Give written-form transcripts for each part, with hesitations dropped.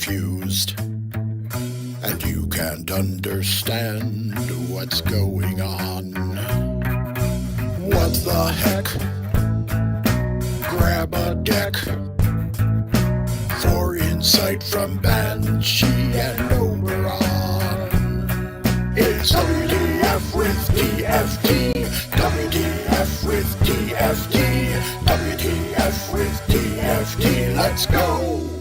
confused, and you can't understand what's going on. What the heck? Grab a deck for insight from Banshee and Oberon. It's WTF with TFT, WTF with TFT, WTF with TFT, let's go!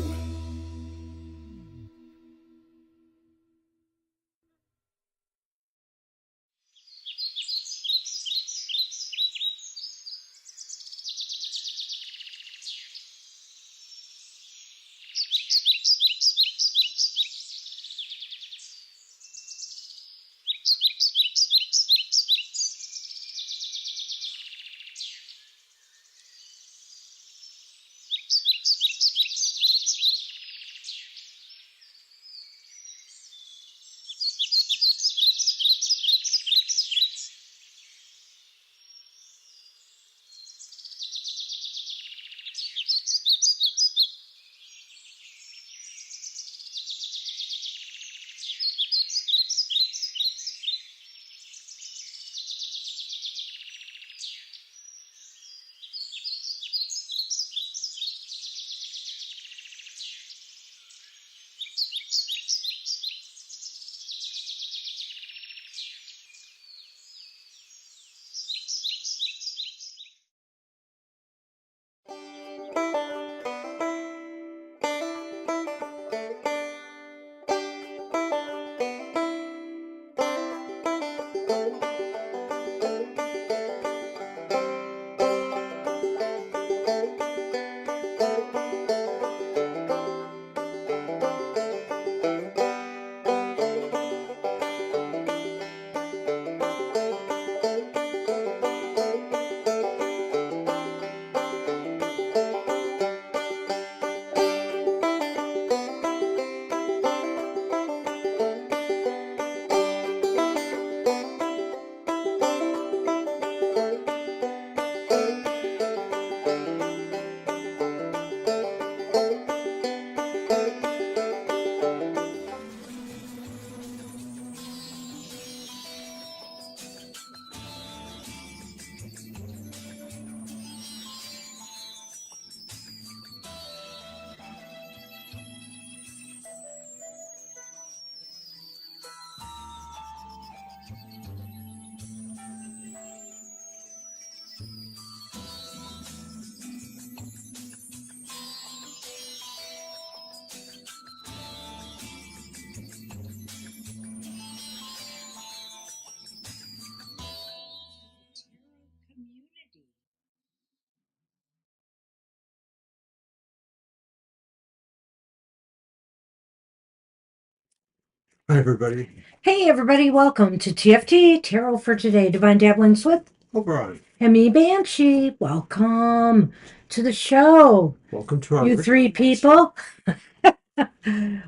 Hi, everybody. Hey everybody, welcome to TFT, Tarot for Today, Divine Dabblings with Oberon. and me, Banshee. Welcome to the show, Welcome to our you ritual. three people.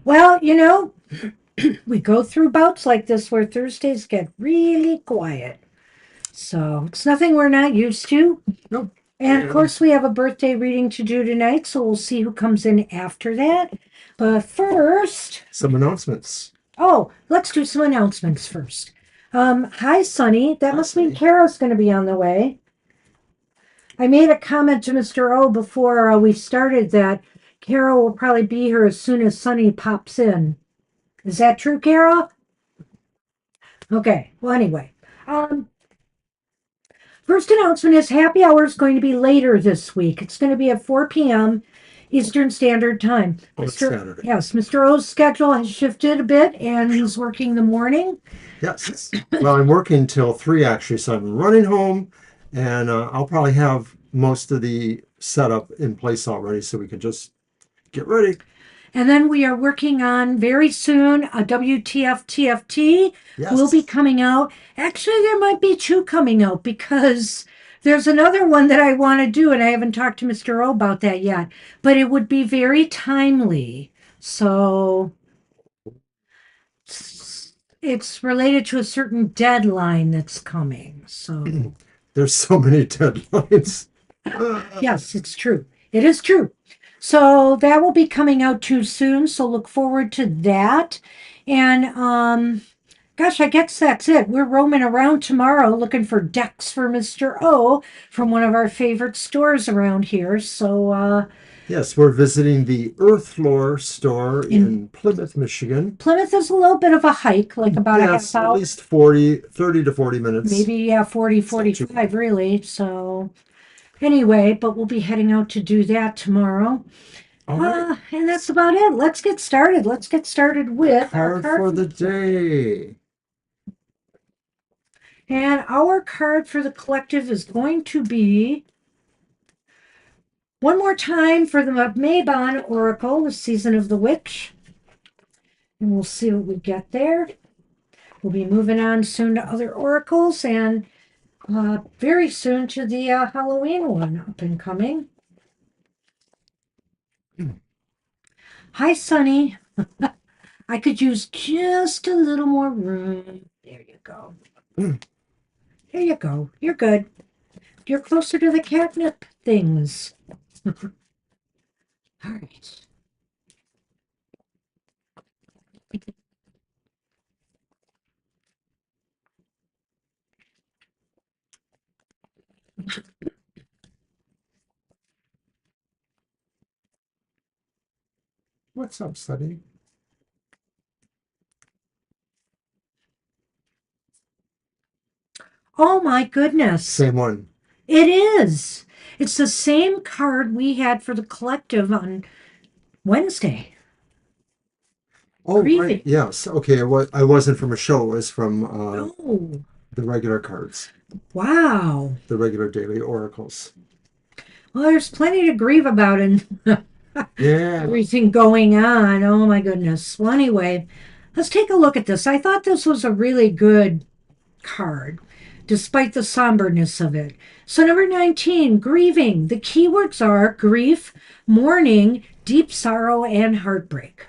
Well, we go through bouts like this where Thursdays get really quiet. So it's nothing we're not used to. Nope. And of course, we have a birthday reading to do tonight, so we'll see who comes in after that. But first, Some announcements. oh, let's do some announcements first. Hi, Sunny. That Hi, must mean Sunny. Kara's going to be on the way. I made a comment to Mr. O before we started that Kara will probably be here as soon as Sunny pops in. Is that true, Kara? Okay. Well, anyway. Um, First announcement is happy hour is going to be later this week. It's going to be at 4 p.m. Eastern Standard Time. Oh, it's Saturday. Yes, Mr. O's schedule has shifted a bit and he's working the morning. Yes. Well, I'm working till 3 actually, so I'm running home and I'll probably have most of the setup in place already so we can just get ready. And then we are working on very soon a WTF TFT will be Yes. coming out. Actually, there might be two coming out because there's another one that I want to do, and I haven't talked to Mr. O about that yet. But it would be very timely. So it's related to a certain deadline that's coming. So There's so many deadlines. yes, it's true. It is true. So that will be coming out too soon. So look forward to that. And gosh, I guess that's it. We're roaming around tomorrow looking for decks for Mr. O from one of our favorite stores around here. So Yes, we're visiting the Earth Lore store in Plymouth, Michigan. Plymouth is a little bit of a hike, like about a Yes, half at hour. least 30 to 40 minutes. Maybe, yeah, 40, It's not too 45, really. So anyway, but we'll be heading out to do that tomorrow. All right. And that's about it. Let's get started. Let's get started with our Card for the day. And our card for the collective is going to be one more time for the Mabon Oracle, the Season of the Witch. And we'll see what we get there. We'll be moving on soon to other oracles and very soon to the Halloween one up and coming. Hi, Sunny. I could use just a little more room. There you go. There you go. You're good. You're closer to the catnip things. All right. What's up, Sunny? Oh my goodness. Same one. It is. It's the same card we had for the collective on Wednesday. Oh, right. Grieving. Yes. Okay. I wasn't from a show. It was from Oh, the regular cards, wow. the regular daily oracles. Well, there's plenty to grieve about and Yeah. everything going on. Oh my goodness. Well, anyway, let's take a look at this. I thought this was a really good card, despite the somberness of it. So, number 19, grieving. The keywords are grief, mourning, deep sorrow, and heartbreak.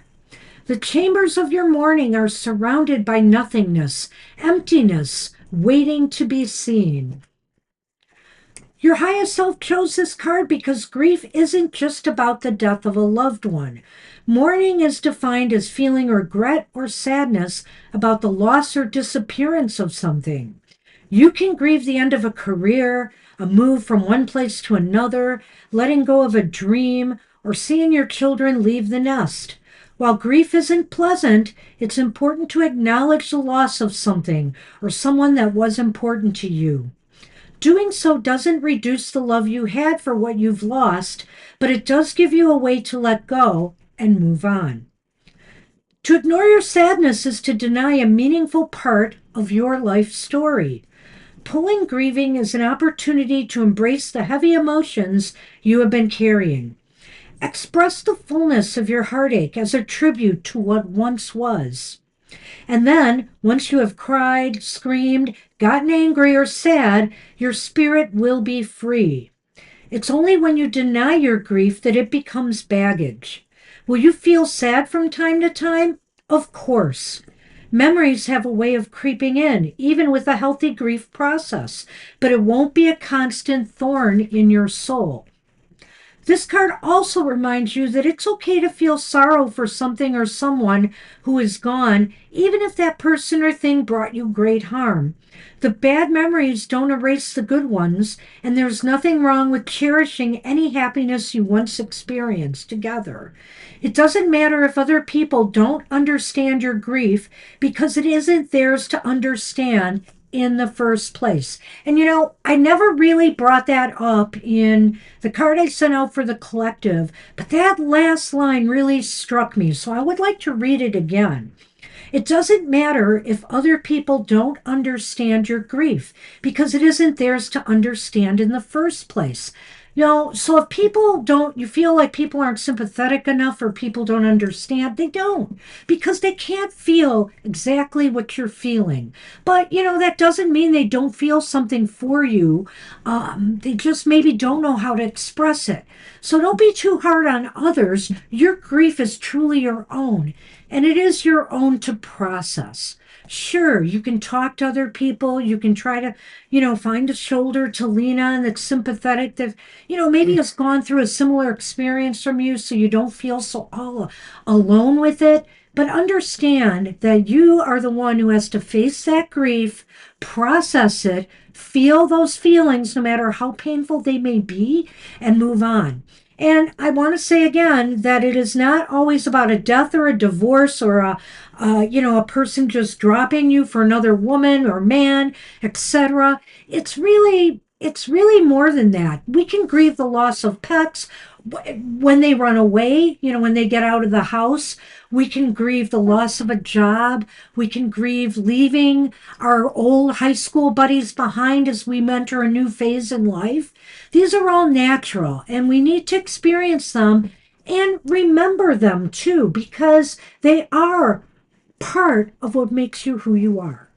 The chambers of your mourning are surrounded by nothingness, emptiness, waiting to be seen. Your highest self chose this card because grief isn't just about the death of a loved one. Mourning is defined as feeling regret or sadness about the loss or disappearance of something. You can grieve the end of a career, a move from one place to another, letting go of a dream, or seeing your children leave the nest. While grief isn't pleasant, it's important to acknowledge the loss of something or someone that was important to you. Doing so doesn't reduce the love you had for what you've lost, but it does give you a way to let go and move on. To ignore your sadness is to deny a meaningful part of your life story. Pulling grieving is an opportunity to embrace the heavy emotions you have been carrying. Express the fullness of your heartache as a tribute to what once was. And then, once you have cried, screamed, gotten angry, or sad, your spirit will be free. It's only when you deny your grief that it becomes baggage. Will you feel sad from time to time? Of course. Memories have a way of creeping in, even with a healthy grief process, but it won't be a constant thorn in your soul. This card also reminds you that it's okay to feel sorrow for something or someone who is gone, even if that person or thing brought you great harm. The bad memories don't erase the good ones, and there's nothing wrong with cherishing any happiness you once experienced together. It doesn't matter if other people don't understand your grief because it isn't theirs to understand in the first place. And I never really brought that up in the card I sent out for the collective, but that last line really struck me. So I would like to read it again. It doesn't matter if other people don't understand your grief because it isn't theirs to understand in the first place. So if people don't, you feel like people aren't sympathetic enough or people don't understand, they don't because they can't feel exactly what you're feeling. But, that doesn't mean they don't feel something for you. They just maybe don't know how to express it. So don't be too hard on others. Your grief is truly your own, and it is your own to process. Sure, you can talk to other people. You can try to, find a shoulder to lean on that's sympathetic, that, maybe has gone through a similar experience from you so you don't feel so all alone with it. But understand that you are the one who has to face that grief, process it, feel those feelings, no matter how painful they may be, and move on. And I want to say again that it is not always about a death or a divorce or a person just dropping you for another woman or man, etc. It's really more than that. We can grieve the loss of pets when they run away, when they get out of the house. We can grieve the loss of a job. We can grieve leaving our old high school buddies behind as we enter a new phase in life. These are all natural, and we need to experience them and remember them too, because they are part of what makes you who you are.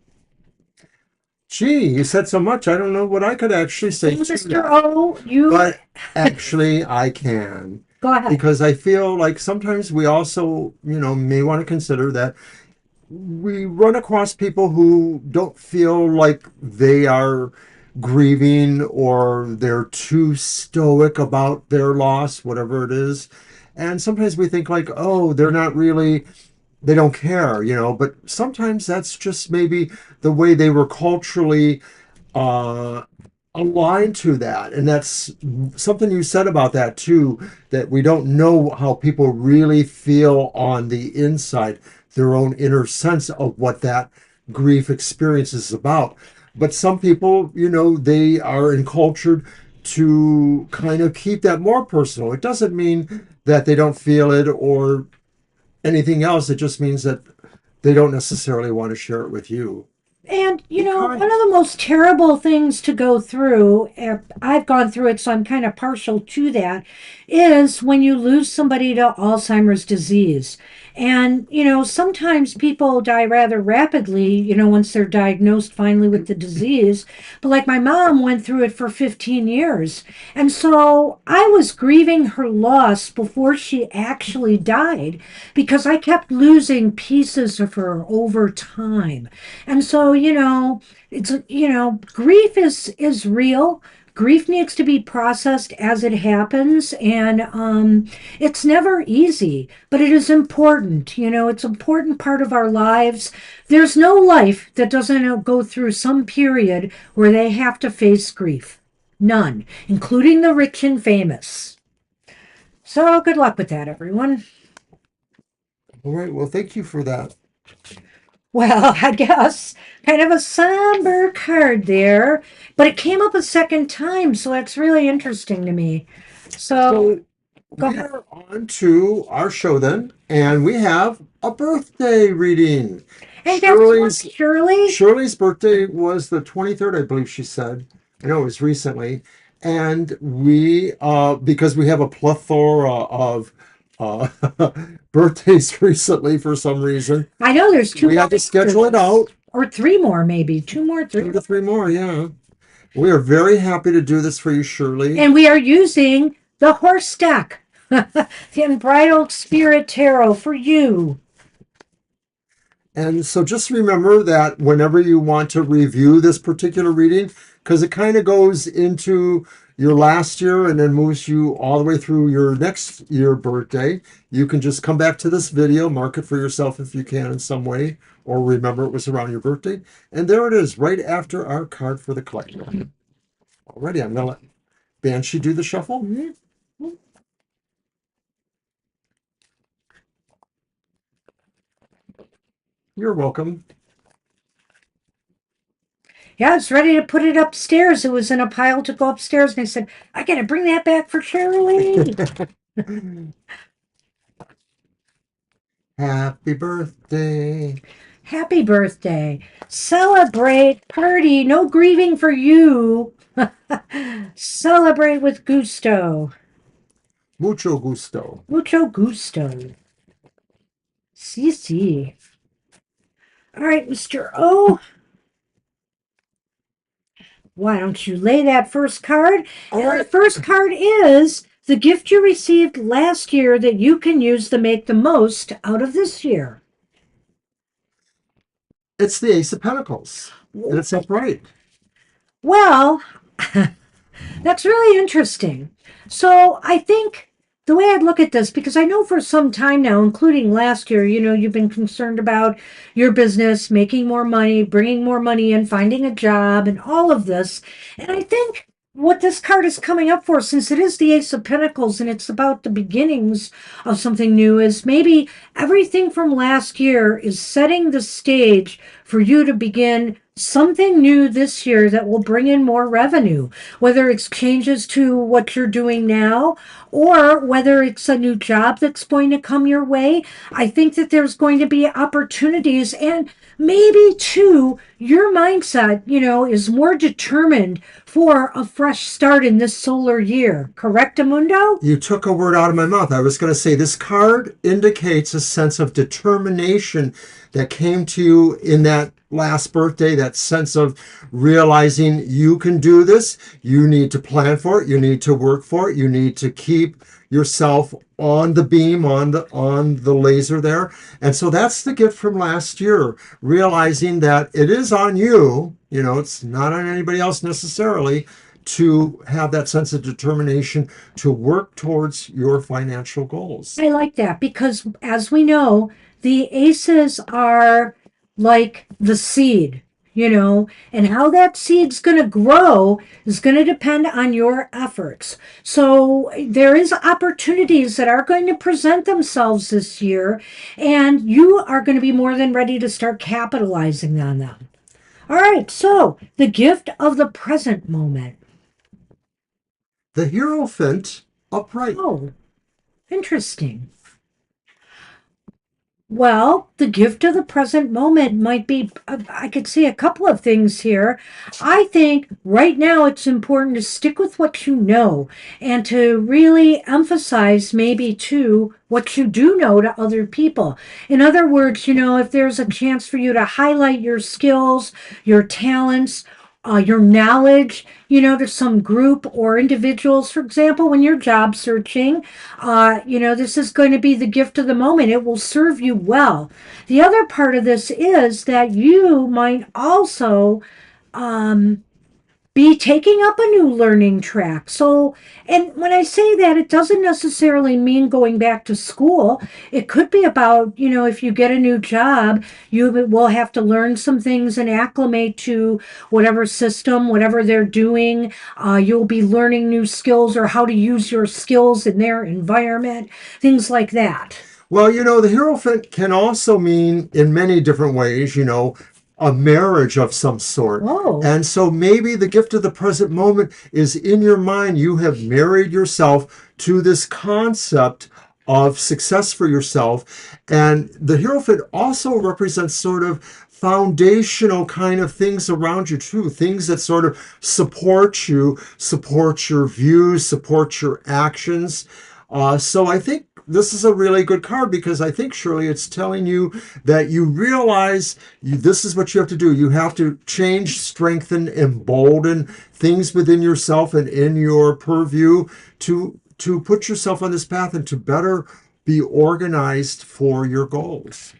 Gee, you said so much. I don't know what I could actually say to Mr. that. O, you But actually, I can. go ahead. Because I feel like sometimes we also, may want to consider that we run across people who don't feel like they are grieving or they're too stoic about their loss, whatever it is. And sometimes we think like, oh, they're not really, they don't care, but sometimes that's just maybe the way they were culturally uh, aligned to that. And that's something you said about that too, that we don't know how people really feel on the inside, their own inner sense of what that grief experience is about. But some people, they are encultured to kind of keep that more personal. It doesn't mean that they don't feel it or anything else. It just means that they don't necessarily want to share it with you. And, one of Kind. the most terrible things to go through, I've gone through it, so I'm kind of partial to that, is when you lose somebody to Alzheimer's disease. And, sometimes people die rather rapidly, once they're diagnosed finally with the disease. But like my mom went through it for 15 years. And so I was grieving her loss before she actually died because I kept losing pieces of her over time. And so, it's grief is real. Grief needs to be processed as it happens, and it's never easy, but it is important. It's an important part of our lives. There's no life that doesn't go through some period where they have to face grief. None, including the rich and famous. So good luck with that, everyone. All right. Well, thank you for that. Well, I guess kind of a somber card there, but it came up a second time, so that's really interesting to me. So So go we ahead. are on to our show then, and we have a birthday reading. And guess what, Shirley's Shirley? Shirley's birthday was the 23rd, I believe she said. I know it was recently. And we because we have a plethora of uh, birthdays recently for some reason. I know there's two We more had to schedule it out. or three more, maybe. Two more, three. 2 to 3 more, yeah. We are very happy to do this for you, Shirley. And we are using the horse deck, the Unbridled Spirit Tarot for you. And so just remember that whenever you want to review this particular reading, because it kind of goes into your last year and then moves you all the way through your next year birthday, you can just come back to this video, mark it for yourself if you can in some way, or remember it was around your birthday. And there it is, right after our card for the collector. Alrighty, I'm going to let Banshee do the shuffle. Mm-hmm. You're welcome. Yeah, I was ready to put it upstairs. It was in a pile to go upstairs, and I said, I gotta bring that back for Shirley. Happy birthday. Happy birthday. Celebrate, party, no grieving for you. Celebrate with gusto. Mucho gusto. Mucho gusto. Si, si. All right, Mr. O. Why don't you lay that first card? All And right. the first card is the gift you received last year that you can use to make the most out of this year. It's the Ace of Pentacles. And it's upright. Well, that's really interesting. So I think the way I'd look at this, because I know for some time now, including last year, you've been concerned about your business, making more money, bringing more money in, finding a job, and all of this. And I think what this card is coming up for, since it is the Ace of Pentacles and it's about the beginnings of something new, is maybe everything from last year is setting the stage for you to begin something new this year that will bring in more revenue, whether it's changes to what you're doing now or whether it's a new job that's going to come your way. I think that there's going to be opportunities, and maybe too, your mindset, is more determined for a fresh start in this solar year. Correct, Amundo? You took a word out of my mouth. I was going to say this card indicates a sense of determination that came to you in that last birthday, that sense of realizing you can do this, you need to plan for it, you need to work for it, you need to keep yourself on the beam, on the laser there. And so that's the gift from last year, realizing that it is on you, it's not on anybody else necessarily, to have that sense of determination to work towards your financial goals. I like that because, as we know, the aces are like the seed, and how that seed's going to grow is going to depend on your efforts. So there is opportunities that are going to present themselves this year, and you are going to be more than ready to start capitalizing on them. All right, so the gift of the present moment. The Hierophant upright. Oh, interesting. Well, the gift of the present moment might be, I could see a couple of things here. I think right now it's important to stick with what you know and to really emphasize maybe too what you do know to other people. In other words, if there's a chance for you to highlight your skills, your talents, your knowledge, to some group or individuals. For example, when you're job searching, this is going to be the gift of the moment. It will serve you well. The other part of this is that you might also be taking up a new learning track. So, and when I say that, it doesn't necessarily mean going back to school. It could be about, if you get a new job, you will have to learn some things and acclimate to whatever system, whatever they're doing. You'll be learning new skills or how to use your skills in their environment, things like that. Well, the Hierophant can also mean in many different ways, a marriage of some sort. Whoa. And so maybe the gift of the present moment is in your mind. You have married yourself to this concept of success for yourself. And the Hierophant also represents sort of foundational kind of things around you too, things that sort of support you, support your views, support your actions. So I think this is a really good card because I think, Shirley, it's telling you that you realize this is what you have to do. You have to change, strengthen, embolden things within yourself and in your purview to put yourself on this path and to better be organized for your goals.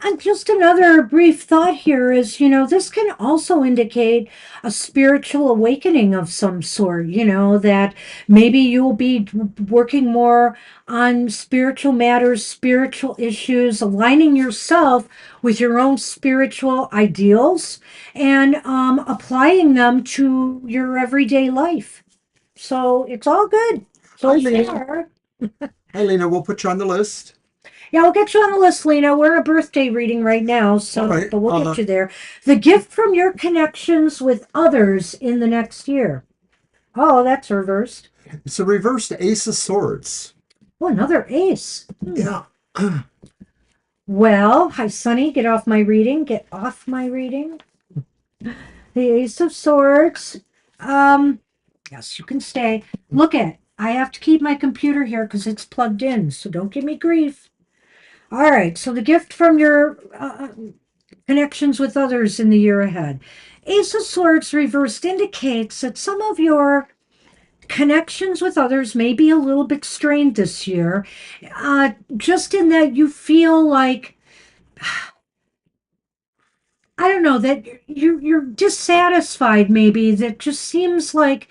And just another brief thought here is, this can also indicate a spiritual awakening of some sort, that maybe you'll be working more on spiritual matters, spiritual issues, aligning yourself with your own spiritual ideals and applying them to your everyday life. So it's all good so Hi, Lena. far. Hi, Lena. We'll put you on the list. Yeah, I'll get you on the list, Lena. We're a birthday reading right now, so All right. but we'll get you there. The gift from your connections with others in the next year. Oh, that's reversed. It's a reversed Ace of Swords. Oh, another ace. Yeah. Well, hi, Sonny. Get off my reading. Get off my reading. The Ace of Swords. Yes, you can stay. Look at. I have to keep my computer here because it's plugged in, so don't give me grief. All right, so the gift from your connections with others in the year ahead. Ace of Swords reversed indicates that some of your connections with others may be a little bit strained this year, just in that you feel like, I don't know, that you're dissatisfied maybe, that just seems like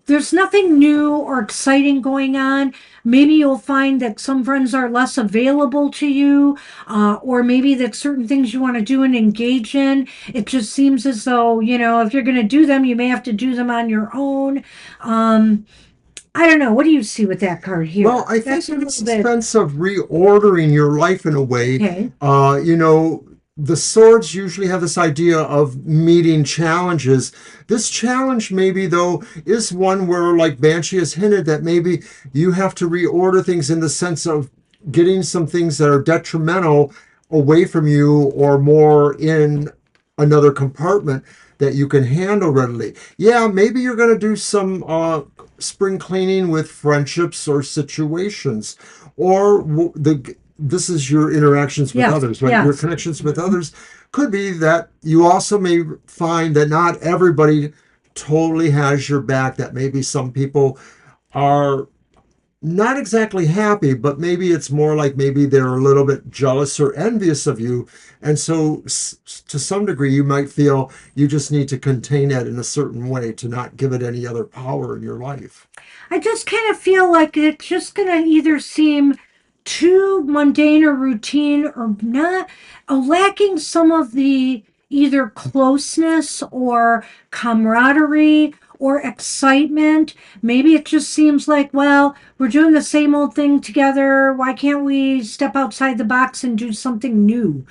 there's nothing new or exciting going on. Maybe you'll find that some friends are less available to you, or maybe that certain things you want to do and engage in, it just seems as though, if you're going to do them, you may have to do them on your own. I don't know. What do you see with that card here? Well, I think it's a sense of reordering your life in a way. Okay. The swords usually have this idea of meeting challenges. This challenge, maybe, though, is one where, like Banshee has hinted, that maybe you have to reorder things in the sense of getting some things that are detrimental away from you or more in another compartment that you can handle readily. Yeah, maybe you're going to do some spring cleaning with friendships or situations, or this is your interactions with others, right? Yes. Your connections with others could be that you also may find that not everybody totally has your back, that maybe some people are not exactly happy, but maybe it's more like maybe they're a little bit jealous or envious of you. And so to some degree, you might feel you just need to contain that in a certain way to not give it any other power in your life. I just kind of feel like it's just going to either seem too mundane or routine or not, lacking some of the either closeness or camaraderie or excitement. Maybe it just seems like, well, we're doing the same old thing together. Why can't we step outside the box and do something new?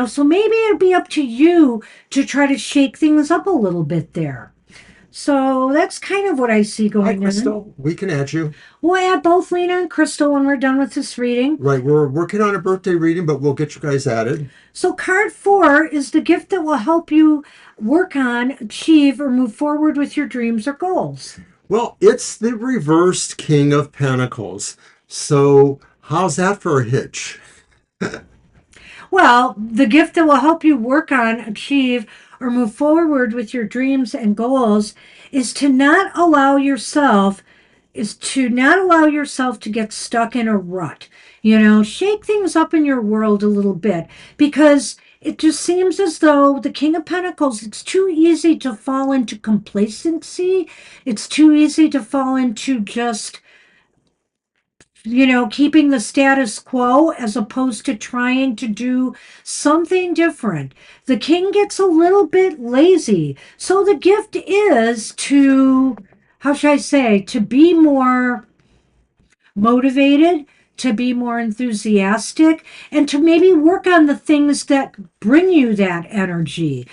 So maybe it'll be up to you to try to shake things up a little bit there. So that's kind of what I see going on. Crystal, we can add you. We'll add both Lena and Crystal when we're done with this reading. Right, we're working on a birthday reading, but we'll get you guys added. So card 4 is the gift that will help you work on, achieve, or move forward with your dreams or goals. Well, it's the reversed King of Pentacles. So how's that for a hitch? Well, the gift that will help you work on, achieve, or move forward with your dreams and goals is to not allow yourself to get stuck in a rut. Shake things up in your world a little bit, because it just seems as though the King of Pentacles, it's too easy to fall into complacency. It's too easy to fall into just keeping the status quo as opposed to trying to do something different. The king gets a little bit lazy. So the gift is to, how should I say, to be more motivated, to be more enthusiastic, and to maybe work on the things that bring you that energy.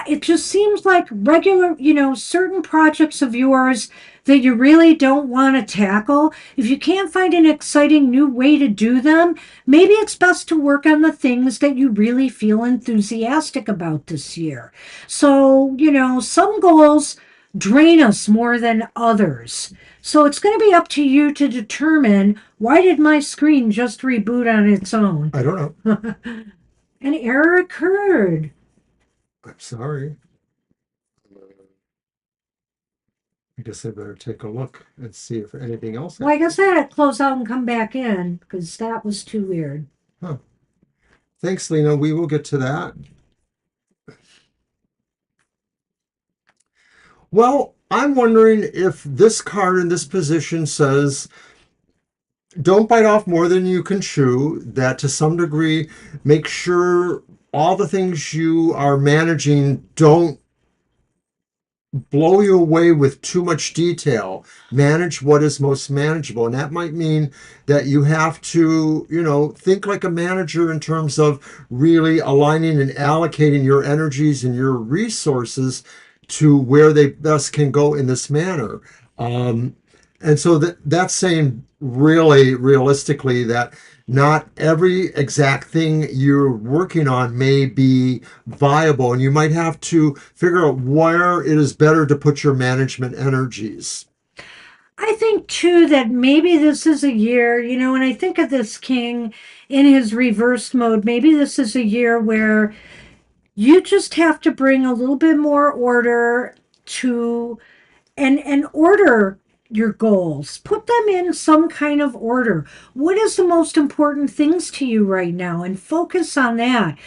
It just seems like regular, certain projects of yours that you really don't want to tackle, if you can't find an exciting new way to do them, maybe it's best to work on the things that you really feel enthusiastic about this year. So, some goals drain us more than others. So it's going to be up to you to determine, why did my screen just reboot on its own? I don't know. An error occurred. I'm sorry. I guess I better take a look and see if anything else Well, I happened. guess I had to close out and come back in because that was too weird. Huh. Thanks, Lena. We will get to that. Well, I'm wondering if this card in this position says, don't bite off more than you can chew, that to some degree, make sure all the things you are managing don't blow you away with too much detail. Manage what is most manageable. And that might mean that you have to, think like a manager in terms of really aligning and allocating your energies and your resources to where they best can go in this manner. And so that's saying really realistically that not every exact thing you're working on may be viable, and you might have to figure out where it is better to put your management energies. I think too that maybe this is a year, when I think of this king in his reversed mode, maybe this is a year where you just have to bring a little bit more order to and order your goals. Put them in some kind of order. What is the most important things to you right now, and focus on that.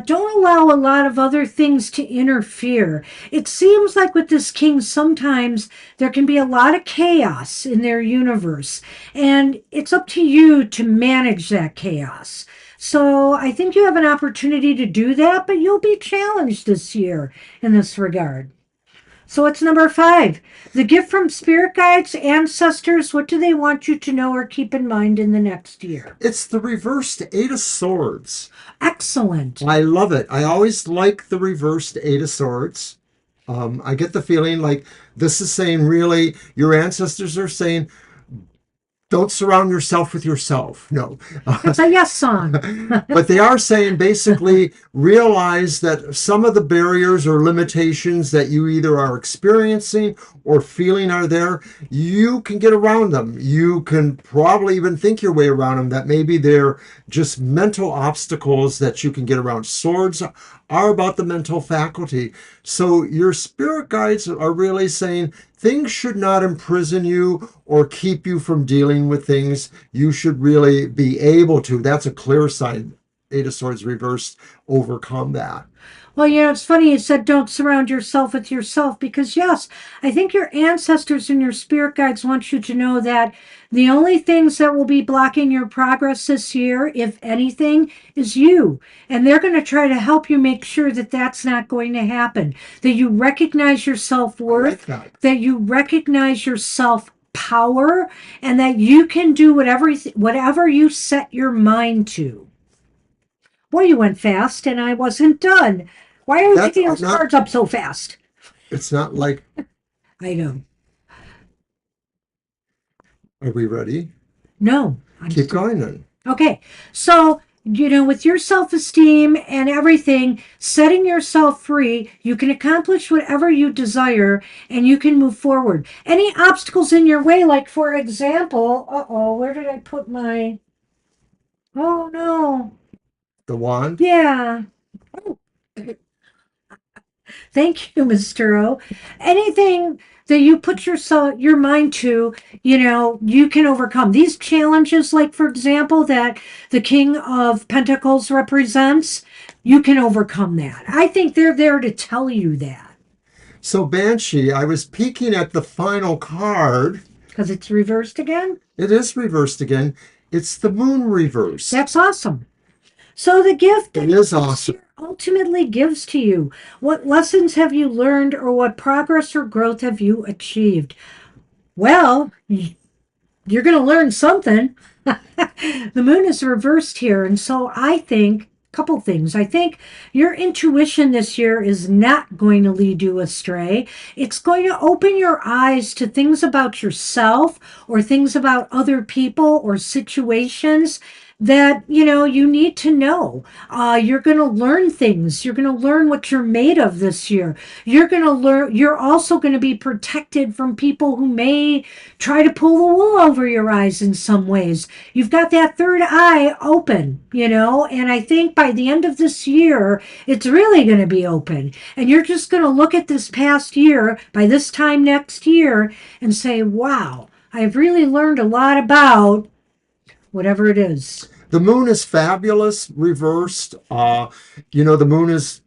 Don't allow a lot of other things to interfere. It seems like with this king, sometimes there can be a lot of chaos in their universe, and it's up to you to manage that chaos. So I think you have an opportunity to do that, but you'll be challenged this year in this regard. So it's number 5. The gift from spirit guides, ancestors. What do they want you to know or keep in mind in the next year? It's the reversed Eight of Swords. Excellent. I love it. I always like the reversed Eight of Swords. I get the feeling like this is saying, really, your ancestors are saying, don't surround yourself with yourself. No. It's a yes song. But they are saying basically realize that some of the barriers or limitations that you either are experiencing or feeling are there, you can get around them. You can probably even think your way around them, that maybe they're just mental obstacles that you can get around. Swords are about the mental faculty. So your spirit guides are really saying things should not imprison you or keep you from dealing with things. You should really be able to. That's a clear sign. Eight of Swords reversed, overcome that. Well, it's funny you said don't surround yourself with yourself, because, yes, I think your ancestors and your spirit guides want you to know that the only things that will be blocking your progress this year, if anything, is you. And they're going to try to help you make sure that that's not going to happen, that you recognize your self-worth, that you recognize your self-power, and that you can do whatever you set your mind to. Boy, you went fast, and I wasn't done. Why are we That's picking those not, cards up so fast? it's not like, I know. are we ready? No. Keep going then. Okay. So, with your self esteem and everything, setting yourself free, you can accomplish whatever you desire and you can move forward. Any obstacles in your way, like, for example, where did I put my. Oh, no. The wand? Yeah. Oh, thank you, Mr. O. Anything that you put your mind to, you can overcome these challenges. Like, for example, that the King of Pentacles represents, you can overcome that. I think they're there to tell you that. So Banshee, I was peeking at the final card. Because it's reversed again? It is reversed again. It's the moon reverse. That's awesome. So the gift It is awesome. ultimately gives to you. What lessons have you learned, or what progress or growth have you achieved? Well, you're going to learn something. The moon is reversed here. And so I think a couple things. I think your intuition this year is not going to lead you astray. It's going to open your eyes to things about yourself or things about other people or situations that you need to know. You're going to learn things. You're going to learn what you're made of this year. You're going to learn. You're also going to be protected from people who may try to pull the wool over your eyes in some ways. You've got that third eye open, and I think by the end of this year, it's really going to be open. And you're just going to look at this past year by this time next year and say, wow, I've really learned a lot about whatever it is. The moon is fabulous reversed. The moon is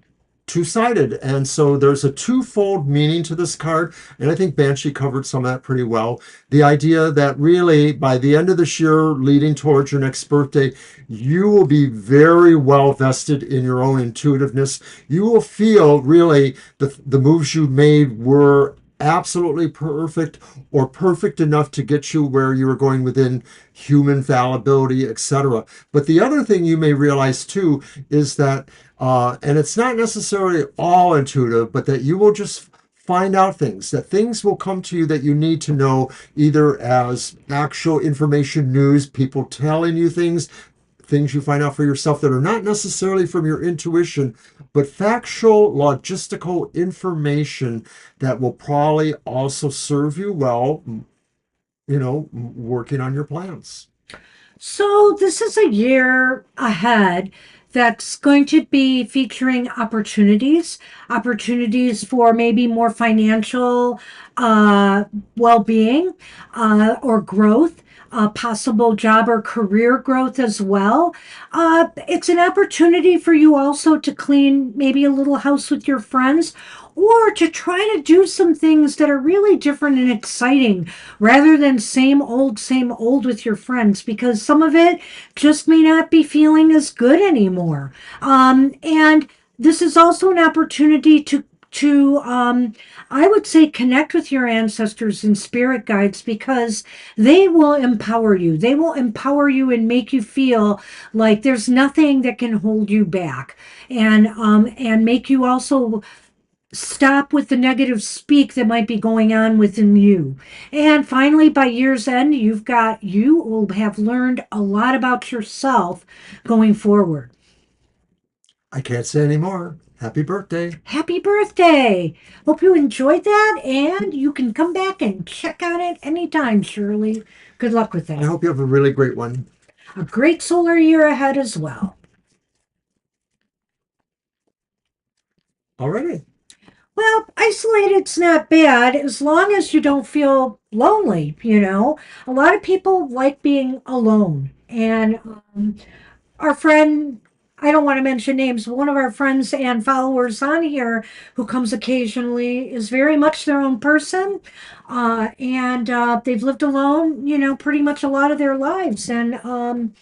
two-sided, and so there's a twofold meaning to this card, and I think Banshee covered some of that pretty well. The idea that really by the end of this year leading towards your next birthday, you will be very well vested in your own intuitiveness. You will feel really the moves you made were absolutely perfect, or perfect enough to get you where you were going within human fallibility, etc. But the other thing you may realize too is that and it's not necessarily all intuitive, but that you will just find out things, that things will come to you that you need to know, either as actual information, news, people telling you things you find out for yourself that are not necessarily from your intuition, but factual, logistical information that will probably also serve you well, working on your plans. So, this is a year ahead that's going to be featuring opportunities for maybe more financial uh, well being or growth. Possible job or career growth as well. It's an opportunity for you also to clean maybe a little house with your friends, or to try to do some things that are really different and exciting rather than same old with your friends, because some of it just may not be feeling as good anymore. And this is also an opportunity to I would say connect with your ancestors and spirit guides, because they will empower you. They will empower you and make you feel like there's nothing that can hold you back, and make you also stop with the negative speak that might be going on within you. And finally, by year's end, you will have learned a lot about yourself going forward. I can't say any more. Happy birthday. Happy birthday! Hope you enjoyed that, and you can come back and check on it anytime, Shirley. Good luck with I that. hope you have a really great one. A great solar year ahead as well. Alrighty. Well, isolated's not bad as long as you don't feel lonely. A lot of people like being alone. And our friend, I don't want to mention names, but one of our friends and followers on here who comes occasionally is very much their own person. And they've lived alone, pretty much a lot of their lives. And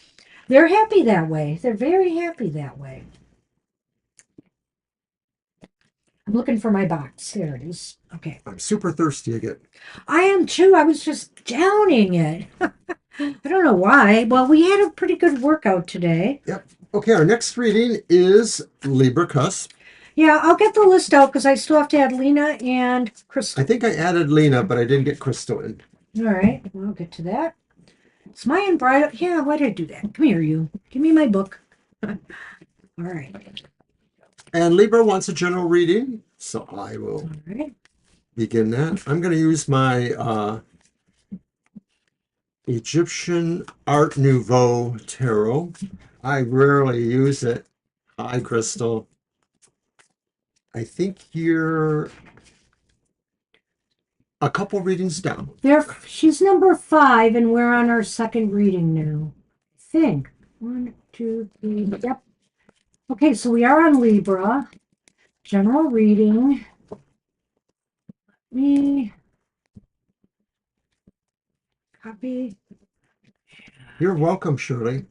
they're happy that way. They're very happy that way. I'm looking for my box. There it is. Okay. I'm super thirsty again. I am too. I was just downing it. I don't know why. Well, we had a pretty good workout today. Yep. Okay, our next reading is Libra Cusp. Yeah, I'll get the list out because I still have to add Lena and I Crystal. think I added Lena, but I didn't get Crystal in. All right, I'll get to that. It's my bridal. Yeah, why did I do that? Come here, you. Give me my book. All right. And Libra wants a general reading, so I will All right. begin that. I'm going to use my Egyptian Art Nouveau tarot. I rarely use it. Hi, Crystal. I think you're a couple readings down. She's number 5, and we're on our second reading now. I think 1, 2, 3. Yep. Okay, so we are on Libra. General reading. Me copy. You're welcome, Shirley.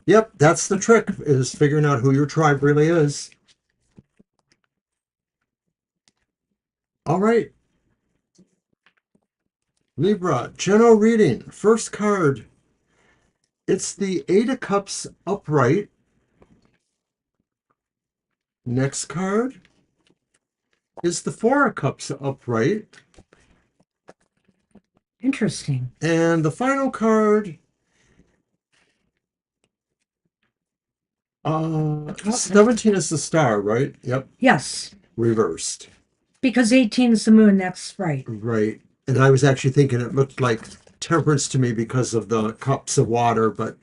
Yep, that's the trick, is figuring out who your tribe really is. All right. Libra, general reading. First card. It's the Eight of Cups upright. Next card is the Four of Cups upright. Interesting. And the final card, Oh, 17 is the star, right? Yep, yes, reversed. because 18 is the moon. That's right. Right. And I was actually thinking it looked like temperance to me because of the cups of water, but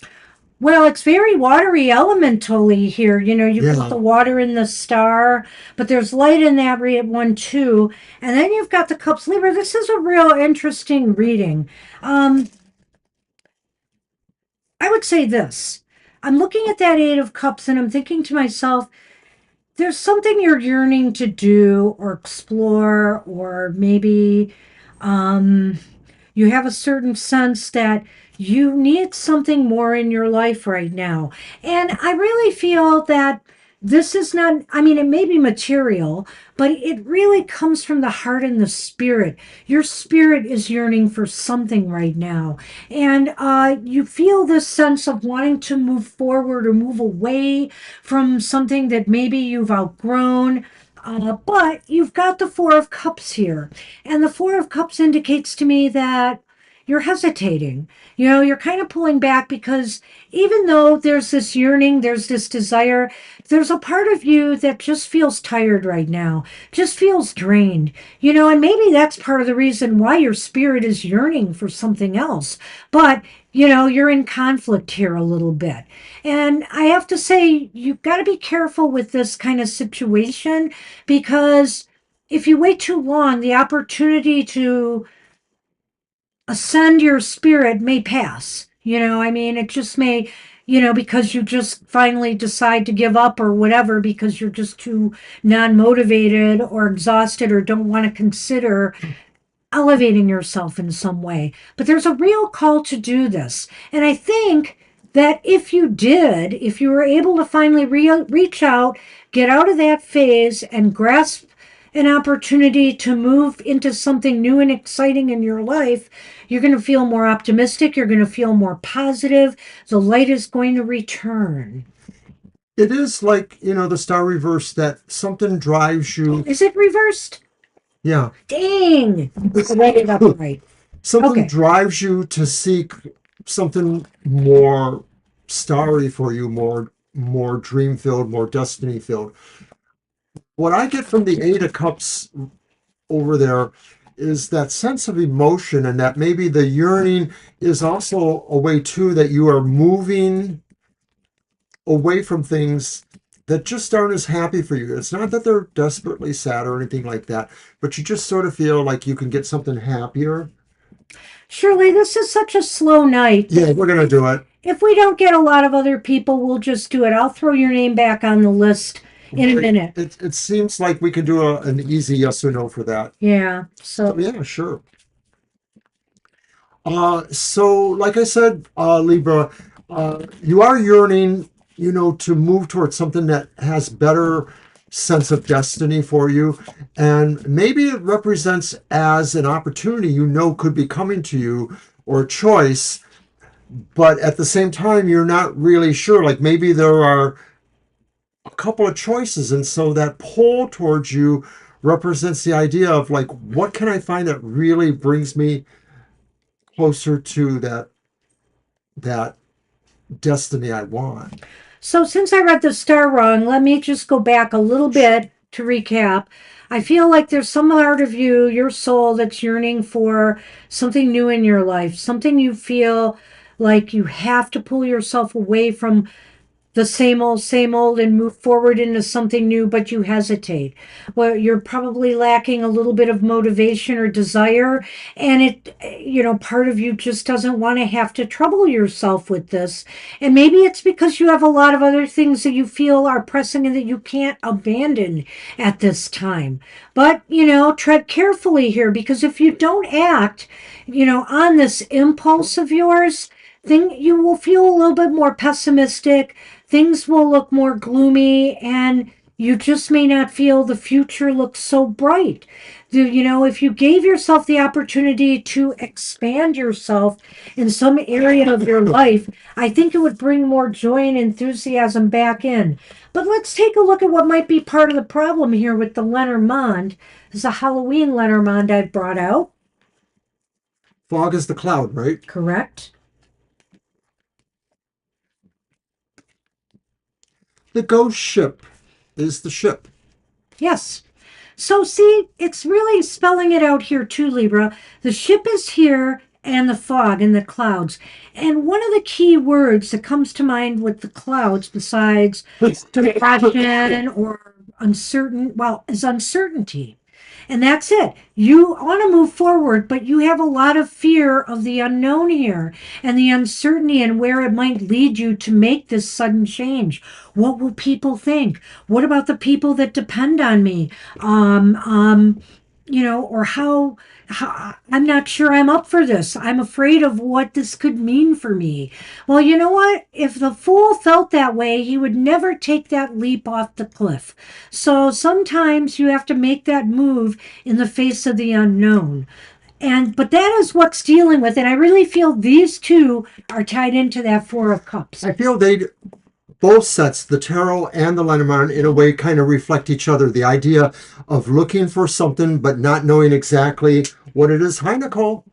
Well, it's very watery elementally here. You've got the yeah. water in the star, but there's light in that one too. And then you've got the cups Libra. This is a real interesting reading. Um, I would say this. I'm looking at that Eight of Cups and I'm thinking to myself, there's something you're yearning to do or explore, or maybe um, you have a certain sense that you need something more in your life right now. And I really feel that this is not, I mean, it may be material, but it really comes from the heart and the spirit. Your spirit is yearning for something right now. And you feel this sense of wanting to move forward or move away from something that maybe you've outgrown. But you've got the Four of Cups here. And the Four of Cups indicates to me that you're hesitating. You're kind of pulling back because even though there's this yearning, there's this desire, there's a part of you that just feels tired right now, just feels drained. And maybe that's part of the reason why your spirit is yearning for something else. But you're in conflict here a little bit. And I have to say, you've got to be careful with this kind of situation because if you wait too long, the opportunity to ascend your spirit may pass. I mean, it just may, because you just finally decide to give up or whatever because you're just too non motivated or exhausted or don't want to consider elevating yourself in some way. But there's a real call to do this. And I think that if you did, if you were able to finally reach out, get out of that phase, and grasp an opportunity to move into something new and exciting in your life, you're going to feel more optimistic. You're going to feel more positive. The light is going to return. It is like, the star reverse that something drives you. Is it reversed? Yeah. Dang. I read it up right. Something Okay. drives you to seek something more starry for you, more dream filled, more destiny filled. What I get from the Eight of Cups over there is that sense of emotion, and that maybe the yearning is also a way too that you are moving away from things that just aren't as happy for you. It's not that they're desperately sad or anything like that, but you just sort of feel like you can get something happier. Shirley, this is such a slow night. Yeah, we're gonna do it. If we don't get a lot of other people, we'll just do it. I'll throw your name back on the list in a minute. It seems like we can do an easy yes or no for that. Yeah. So So, yeah, sure. So like I said, Libra, you are yearning, to move towards something that has better sense of destiny for you. And maybe it represents as an opportunity could be coming to you, or a choice, but at the same time, you're not really sure. Like maybe there are a couple of choices. And so that pull towards you represents the idea of like, what can I find that really brings me closer to that destiny I want. since I read the star wrong, let me just go back a little bit to recap. I feel like there's some part of you, your soul, that's yearning for something new in your life, something you feel like you have to pull yourself away from the same old, and move forward into something new, but you hesitate. Well, you're probably lacking a little bit of motivation or desire, and part of you just doesn't want to have to trouble yourself with this. And maybe it's because you have a lot of other things that you feel are pressing and that you can't abandon at this time. But, tread carefully here because if you don't act, on this impulse of yours, then you will feel a little bit more pessimistic, things will look more gloomy, and you just may not feel the future looks so bright. If you gave yourself the opportunity to expand yourself in some area of your life, I think it would bring more joy and enthusiasm back in. But let's take a look at what might be part of the problem here with the Lenormand. This is a Halloween Lenormand I've brought out. Fog is the cloud, right? Correct? The ghost ship is the ship. Yes. So, see, it's really spelling it out here too, Libra. The ship is here and the fog and the clouds. And one of the key words that comes to mind with the clouds, besides depression or uncertain, well, is uncertainty. And that's it. You want to move forward, but you have a lot of fear of the unknown here and the uncertainty and where it might lead you to make this sudden change. What will people think? What about the people that depend on me? Um, um, or how I'm not sure I'm up for this. I'm afraid of what this could mean for me. Well, you know what? If the fool felt that way, he would never take that leap off the cliff. So sometimes you have to make that move in the face of the unknown. But that is what's dealing with, and I really feel these two are tied into that Four of Cups. I feel both sets, the tarot and the Lenormand, in a way kind of reflect each other. The idea of looking for something but not knowing exactly what it is. Hi, Nicole.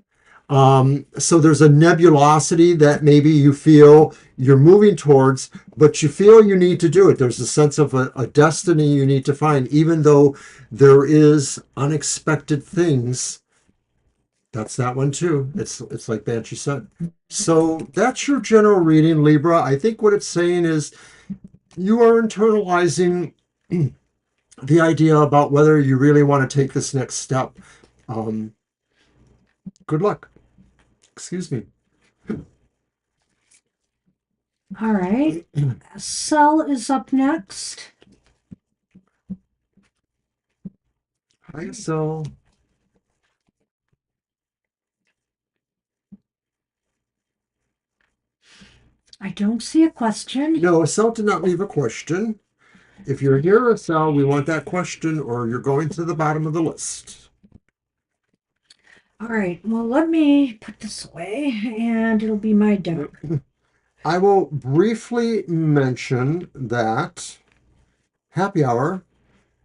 So there's a nebulosity that maybe you feel you're moving towards, but you feel you need to do it. There's a sense of a destiny you need to find, even though there is unexpected things. That's that one too. It's like Banshee said. So that's your general reading, Libra. I think what it's saying is you are internalizing the idea about whether you really want to take this next step. Good luck. Excuse me. All right. Cell is up next. Hi, so I don't see a question. no, Estelle did not leave a question. If you're here, Estelle, we want that question, or you're going to the bottom of the list. All right. Well, let me put this away, and it'll be my deck. I will briefly mention that happy hour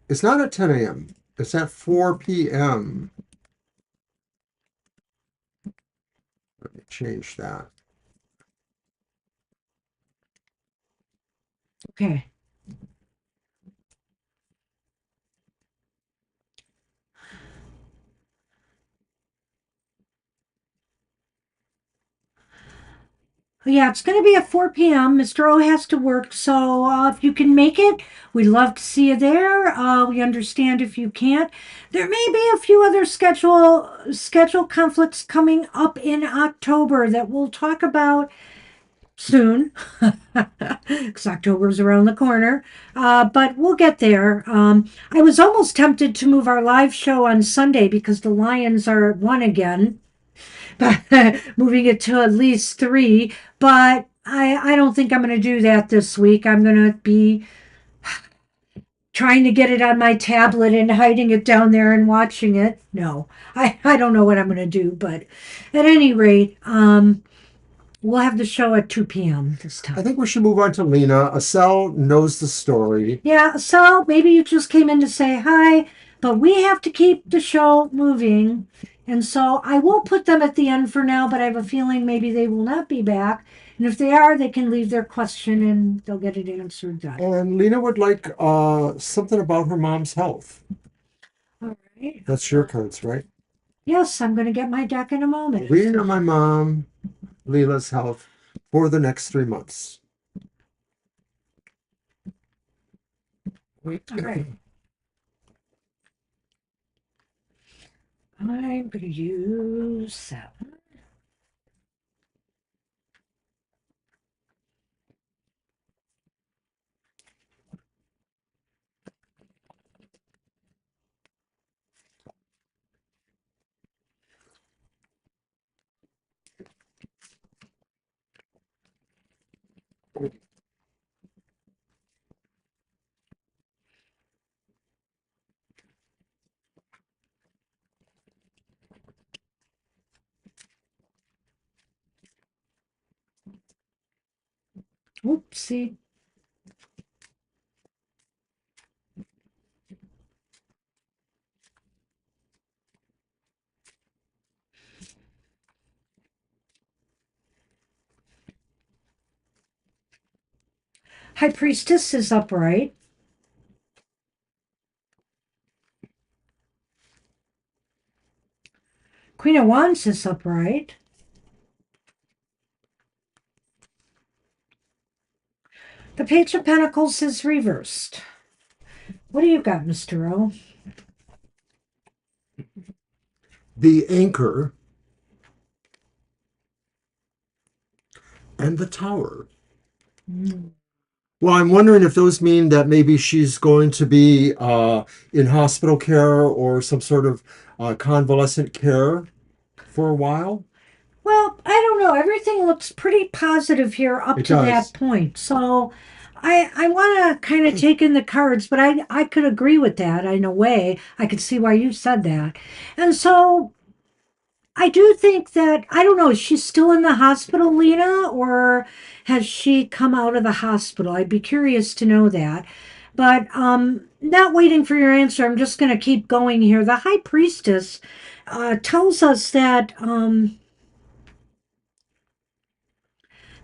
is not at 10 a.m. It's at 4 p.m. Let me change that. Okay. Yeah, it's going to be at 4 p.m. Mr. O has to work, so if you can make it, we'd love to see you there. We understand if you can't. There may be a few other schedule conflicts coming up in October that we'll talk about soon, because October's around the corner. But we'll get there. I was almost tempted to move our live show on Sunday because the Lions are at 1 again. Moving it to at least 3. But I don't think I'm going to do that this week. I'm going to be trying to get it on my tablet and hiding it down there and watching it. No, I don't know what I'm going to do. But at any rate, we'll have the show at 2 p.m. this I time. think we should move on to Lena. Estelle knows the story. Yeah, so maybe you just came in to say hi, but we have to keep the show moving. And so I will put them at the end for now, but I have a feeling maybe they will not be back. And if they are, they can leave their question and they'll get it answered then. And Lena would like something about her mom's health. All right. That's your cards, right? Yes, I'm going to get my deck in a moment. Reading on my mom, Leela's health for the next 3 months. All right. I'm going to use that one. Oopsie. High Priestess is upright. Queen of Wands is upright. The Page of Pentacles is reversed. What do you got, Mr. O? The Anchor and the Tower. Well, I'm wondering if those mean that maybe she's going to be in hospital care or some sort of convalescent care for a while. Well, I don't know. Everything looks pretty positive here up It to does. that point. So I want to kind of take in the cards, but I could agree with that in a way. I could see why you said that. And so I do think that, I don't know, is she still in the hospital, Lena, or has she come out of the hospital? I'd be curious to know that. But not waiting for your answer, I'm just going to keep going here. The High Priestess tells us that.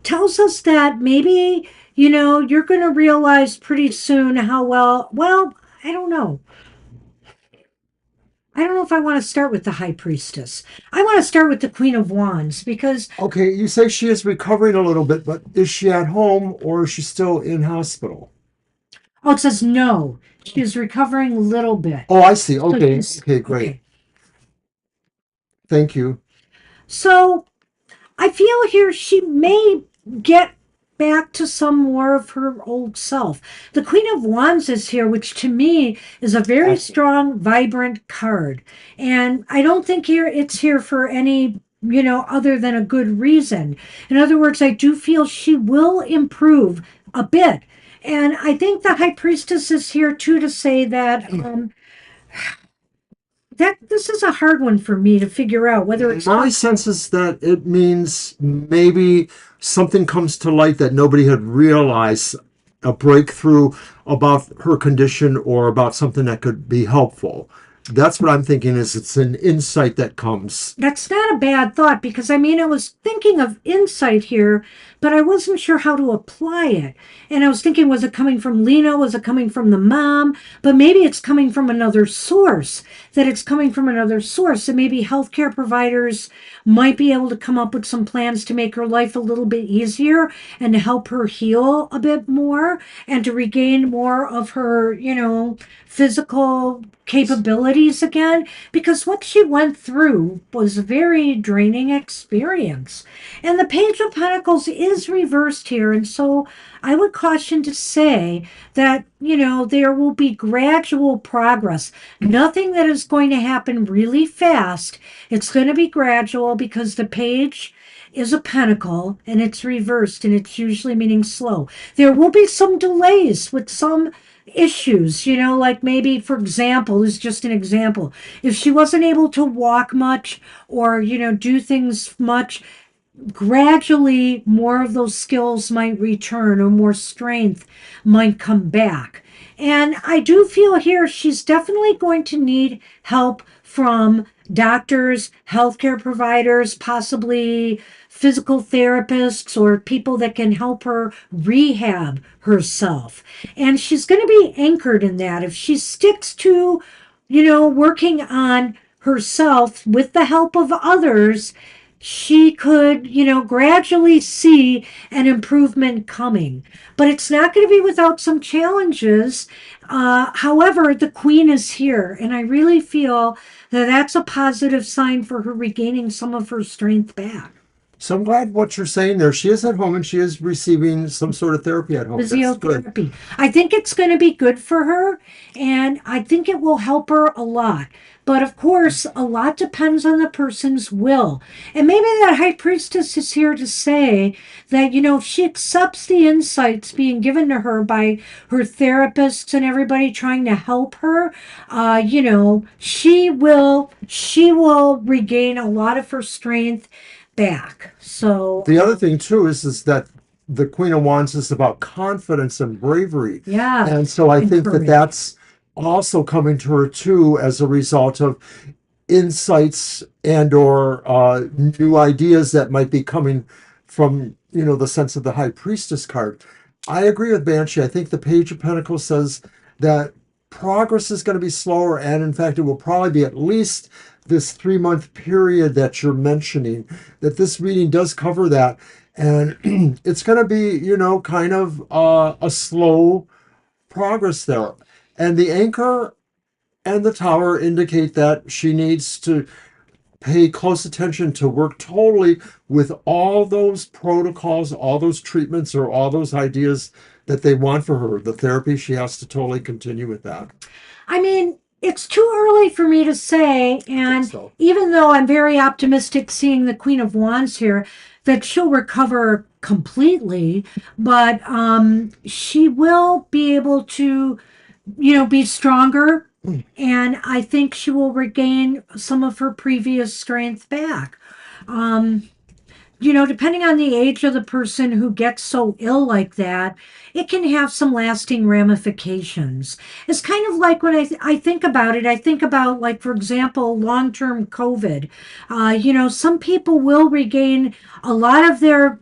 Tells us that maybe, you're going to realize pretty soon how well, I don't know. I don't know if I want to start with the High Priestess. I want to start with the Queen of Wands because, Okay, you say she is recovering a little bit, but is she at home or is she still in hospital? oh, it says no. She is recovering a little bit. Oh, I see. So Okay, she's, okay, great. okay. Thank you. So I feel here she may get back to some more of her old self. The Queen of Wands is here, which to me is a very strong, vibrant card. And I don't think it's here for any, other than a good reason. In other words, I do feel she will improve a bit. And I think the High Priestess is here too to say that that this is a hard one for me to figure out whether it's My sense is that it means maybe something comes to light that nobody had realized, a breakthrough about her condition or about something that could be helpful. That's what I'm thinking is it's an insight that comes. That's not a bad thought because I mean, I was thinking of insight here, but I wasn't sure how to apply it. And I was thinking, was it coming from Lena? Was it coming from the mom? But maybe it's coming from another source, that it's coming from another source. And maybe healthcare providers might be able to come up with some plans to make her life a little bit easier and to help her heal a bit more and to regain more of her, physical capabilities again, because what she went through was a very draining experience. And the Page of Pentacles is reversed here, and so I would caution to say that, there will be gradual progress. Nothing that is going to happen really fast. It's going to be gradual because the page is a pentacle and it's reversed and it's usually meaning slow. There will be some delays with some issues, like maybe, for example, is just an example. If she wasn't able to walk much or, do things much, gradually more of those skills might return or more strength might come back. And I do feel here she's definitely going to need help from doctors, healthcare providers, possibly physical therapists or people that can help her rehab herself. And she's going to be anchored in that. If she sticks to, working on herself with the help of others, she could, gradually see an improvement coming. But it's not going to be without some challenges. However, the queen is here, and I really feel that that's a positive sign for her regaining some of her strength back. So I'm glad what you're saying there. She is at home and she is receiving some sort of therapy at home. That's good. Physiotherapy. I think it's going to be good for her, and I think it will help her a lot. But of course, a lot depends on the person's will. And maybe that high priestess is here to say that, if she accepts the insights being given to her by her therapists and everybody trying to help her, she will regain a lot of her strength back. So The other thing too is that the Queen of Wands is about confidence and bravery. yeah. And so I think that Courage. that's also coming to her too as a result of insights and or new ideas that might be coming from, the sense of the High Priestess card. I agree with Banshee. I think the Page of Pentacles says that progress is going to be slower, and in fact, it will probably be at least this 3 month period that you're mentioning. That this reading does cover that, and it's going to be, kind of a slow progress there. And the Anchor and the Tower indicate that she needs to pay close attention to work totally with all those protocols, all those treatments, or all those ideas that they want for her. The therapy, she has to totally continue with that. I mean, it's too early for me to say, and So, even though I'm very optimistic seeing the Queen of Wands here, that she'll recover completely, but she will be able to, be stronger, and I think she will regain some of her previous strength back. Um, Depending on the age of the person who gets so ill like that, it can have some lasting ramifications. It's kind of like when I think about it, I think about, like, for example, long term COVID. Some people will regain a lot of their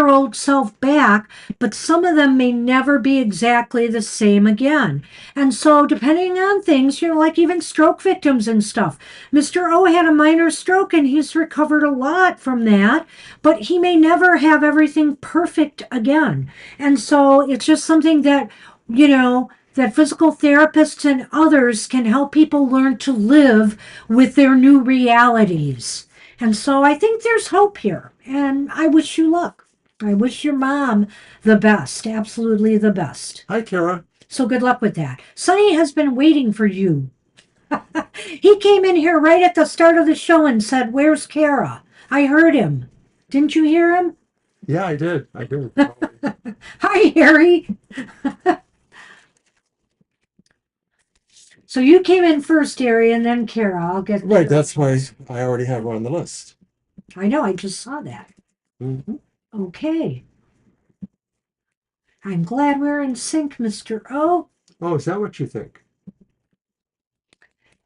old self back, but some of them may never be exactly the same again. And so, depending on things, like even stroke victims and stuff, Mr. O had a minor stroke and he's recovered a lot from that, but he may never have everything perfect again. And so, it's just something that, that physical therapists and others can help people learn to live with their new realities. And so I think there's hope here. And I wish you luck. I wish your mom the best, absolutely the best. hi, Kara. So good luck with that. Sonny has been waiting for you. He came in here right at the start of the show and said, "Where's Kara?" I heard him. Didn't you hear him? Yeah, I did. I did. Hi, Harry. So you came in first, Harry, and then Kara. I'll get Right, that's why I already have her on the list. I know, I just saw that. Mm-hmm. Okay. I'm glad we're in sync, Mr. O. Oh, is that what you think?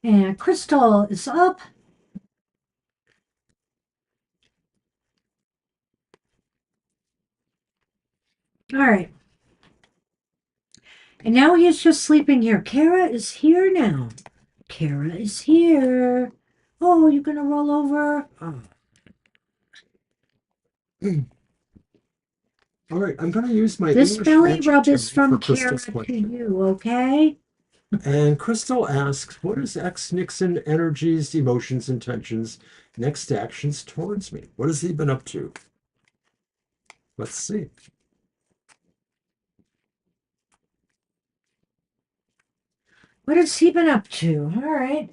And Crystal is up. All right. And now he's just sleeping here. Kara is here now. Kara is here. Oh, you're going to roll over? Oh. All right, I'm going to use my This English belly magic rub tarot is from for Kara Crystal's to question. you, okay? And Crystal asks, what is ex Nixon energies, emotions, intentions, next actions towards me? What has he been up to? Let's see. What has he been up to? All right.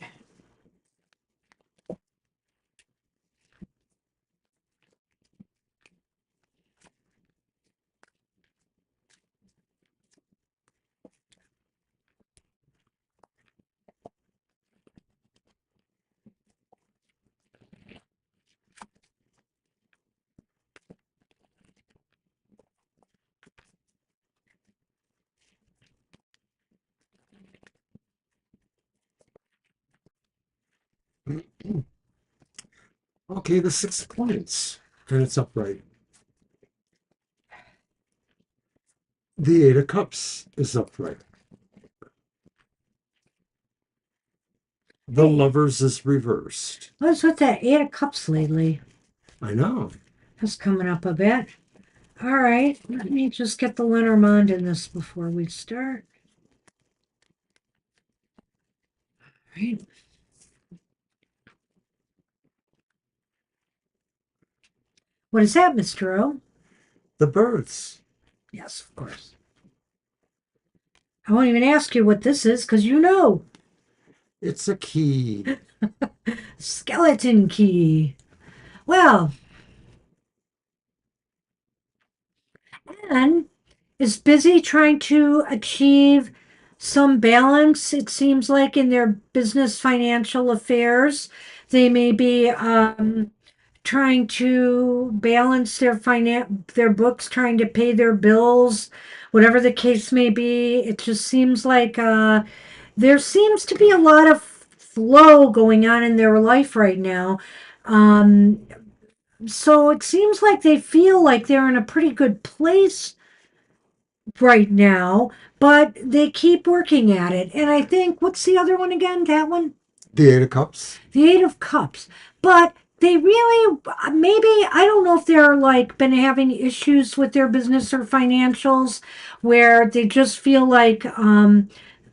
Okay, the 6 points, and it's upright. The 8 of Cups is upright. The Hey, Lovers is reversed. what's with that 8 of Cups lately? I know. That's coming up a bit. All right. Let me just get the Lenormand in this before we start. All right. What is that, Mr. O? The Birds. Yes, of course. I won't even ask you what this is because you know. It's a key. Skeleton key. Well, Anne is busy trying to achieve some balance, it seems like, in their business financial affairs. They may be trying to balance their books, trying to pay their bills, whatever the case may be. It just seems like there seems to be a lot of flow going on in their life right now. Um, so it seems like they feel like they're in a pretty good place right now, but they keep working at it. And I think, what's the other one again? That one? The Eight of Cups. The Eight of Cups. But they really, maybe, I don't know if they're like been having issues with their business or financials where they just feel like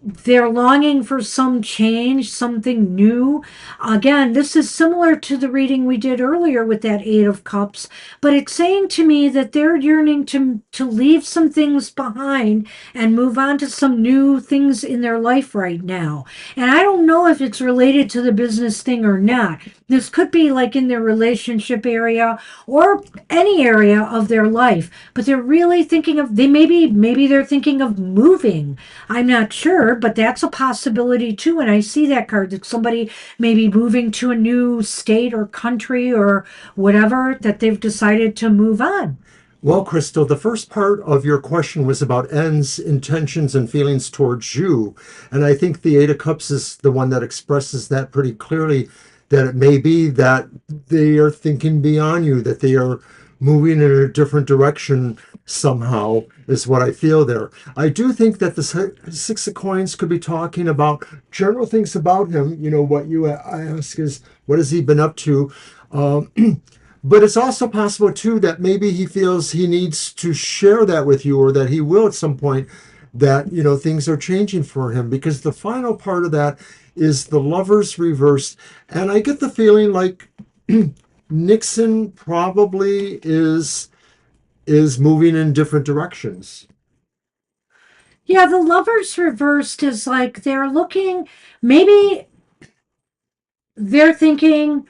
they're longing for some change, something new. Again, this is similar to the reading we did earlier with that Eight of Cups, but it's saying to me that they're yearning to leave some things behind and move on to some new things in their life right now. And I don't know if it's related to the business thing or not. This could be like in their relationship area or any area of their life, but they're really thinking of they maybe they're thinking of moving. I'm not sure, but that's a possibility too. And I see that card that somebody may be moving to a new state or country or whatever that they've decided to move on. Well, Crystal, the first part of your question was about ends, intentions, and feelings towards you. And I think the Eight of Cups is the one that expresses that pretty clearly, that it may be that they are thinking beyond you, that they are moving in a different direction somehow, is what I feel there. I do think that the Six of Coins could be talking about general things about him. You know, what you ask is, what has he been up to? But it's also possible too that maybe he feels he needs to share that with you, or that he will at some point, that things are changing for him, because the final part of that is the Lovers reversed. And I get the feeling like Nixon probably is moving in different directions. Yeah, the lovers reversed is like they're looking, maybe they're thinking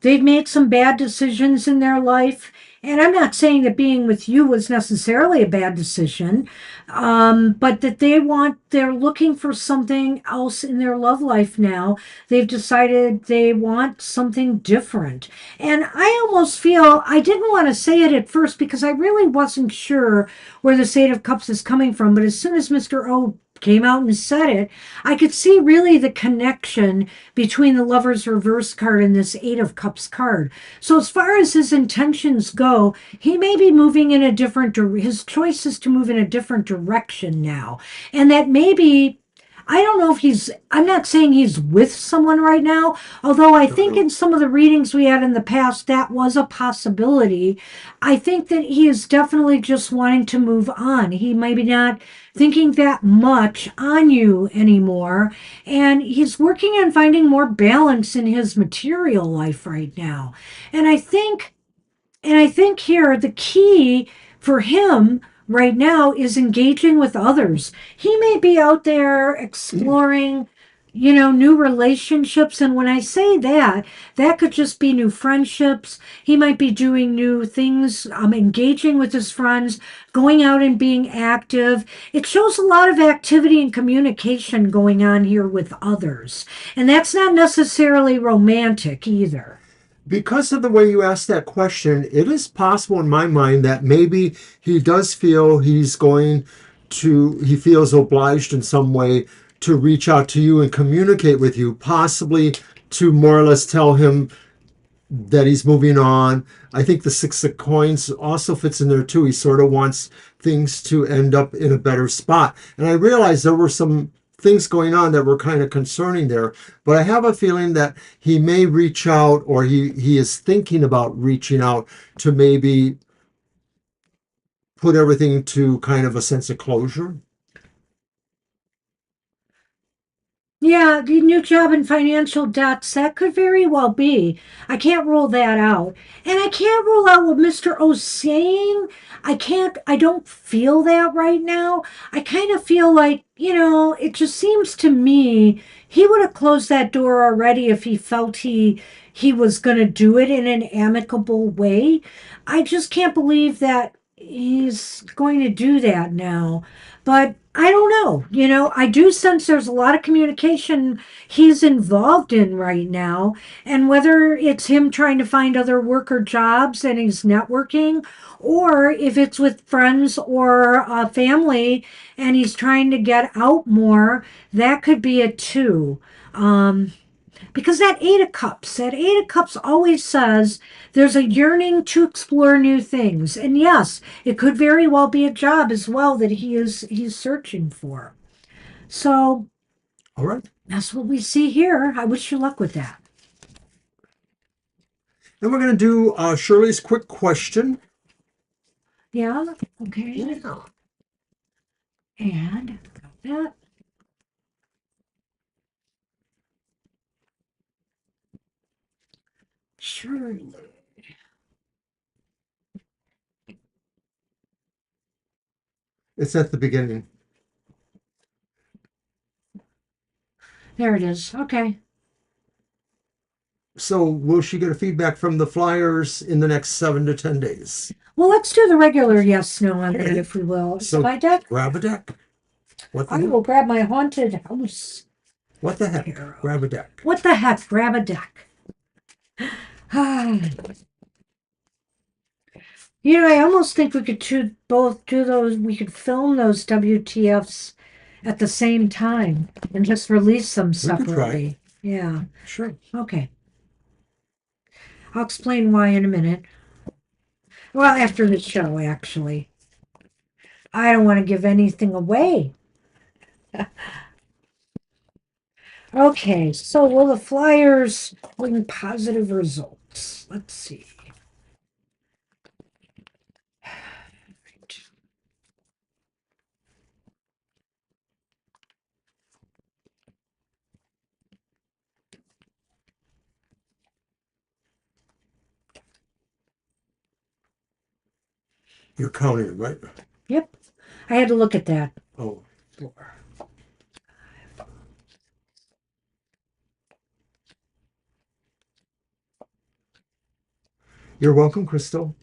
they've made some bad decisions in their life. And I'm not saying that being with you was necessarily a bad decision, but that they're looking for something else in their love life now. They've decided they want something different. And I almost feel I didn't want to say it at first because I really wasn't sure where the Eight of Cups is coming from. But as soon as Mr. O came out and said it, I could see really the connection between the Lover's Reverse card and this Eight of Cups card. So as far as his intentions go, he may be moving in a different his choice is to move in a different direction now. And that maybe I don't know if I'm not saying he's with someone right now, although I think in some of the readings we had in the past, that was a possibility. I think that he is definitely just wanting to move on. He maybe not thinking that much on you anymore. And he's working on finding more balance in his material life right now. And I think here the key for him right now is engaging with others. He may be out there exploring, new relationships. And when I say that, that could just be new friendships. He might be doing new things, engaging with his friends, going out and being active. It shows a lot of activity and communication going on here with others. And that's not necessarily romantic either. Because of the way you asked that question, it is possible in my mind that maybe he does feel he feels obliged in some way to reach out to you and communicate with you, possibly to more or less tell him that he's moving on. I think the Six of Coins also fits in there too. He sort of wants things to end up in a better spot. And I realized there were some things going on that were kind of concerning there, but I have a feeling that he may reach out, or he is thinking about reaching out to maybe put everything to kind of a sense of closure. Yeah, the new job and financial debts, that could very well be. I can't rule that out. And I can't rule out what Mr. O's saying. I don't feel that right now. I kind of feel like, it just seems to me he would have closed that door already if he felt he was going to do it in an amicable way. I just can't believe that he's going to do that now. But I don't know. I do sense there's a lot of communication he's involved in right now. And whether it's him trying to find other work or jobs and he's networking, or if it's with friends or family and he's trying to get out more, that could be it too. Because that Eight of Cups always says there's a yearning to explore new things. And yes, it could very well be a job as well that he's searching for. So All right. that's what we see here. I wish you luck with that. And we're going to do Shirley's quick question. Yeah, okay. Yeah. And got that. Surely. It's at the beginning. There it is. Okay. So will she get a feedback from the flyers in the next 7 to 10 days? Well, let's do the regular yes, no on that, if we will. So My deck. grab a deck. What the I heck? will grab my haunted house. What the heck? Tarot. Grab a deck. What the heck? Grab a deck. You know, I almost think we could both do those. We could film those WTFs at the same time and just release them We could try. separately. Yeah. Sure. Okay. I'll explain why in a minute. Well, after the show, actually. I don't want to give anything away. Okay, so will the flyers bring positive results? Let's see. Right. You're counting, right? Yep. I had to look at that. Oh. 4. You're welcome, Crystal.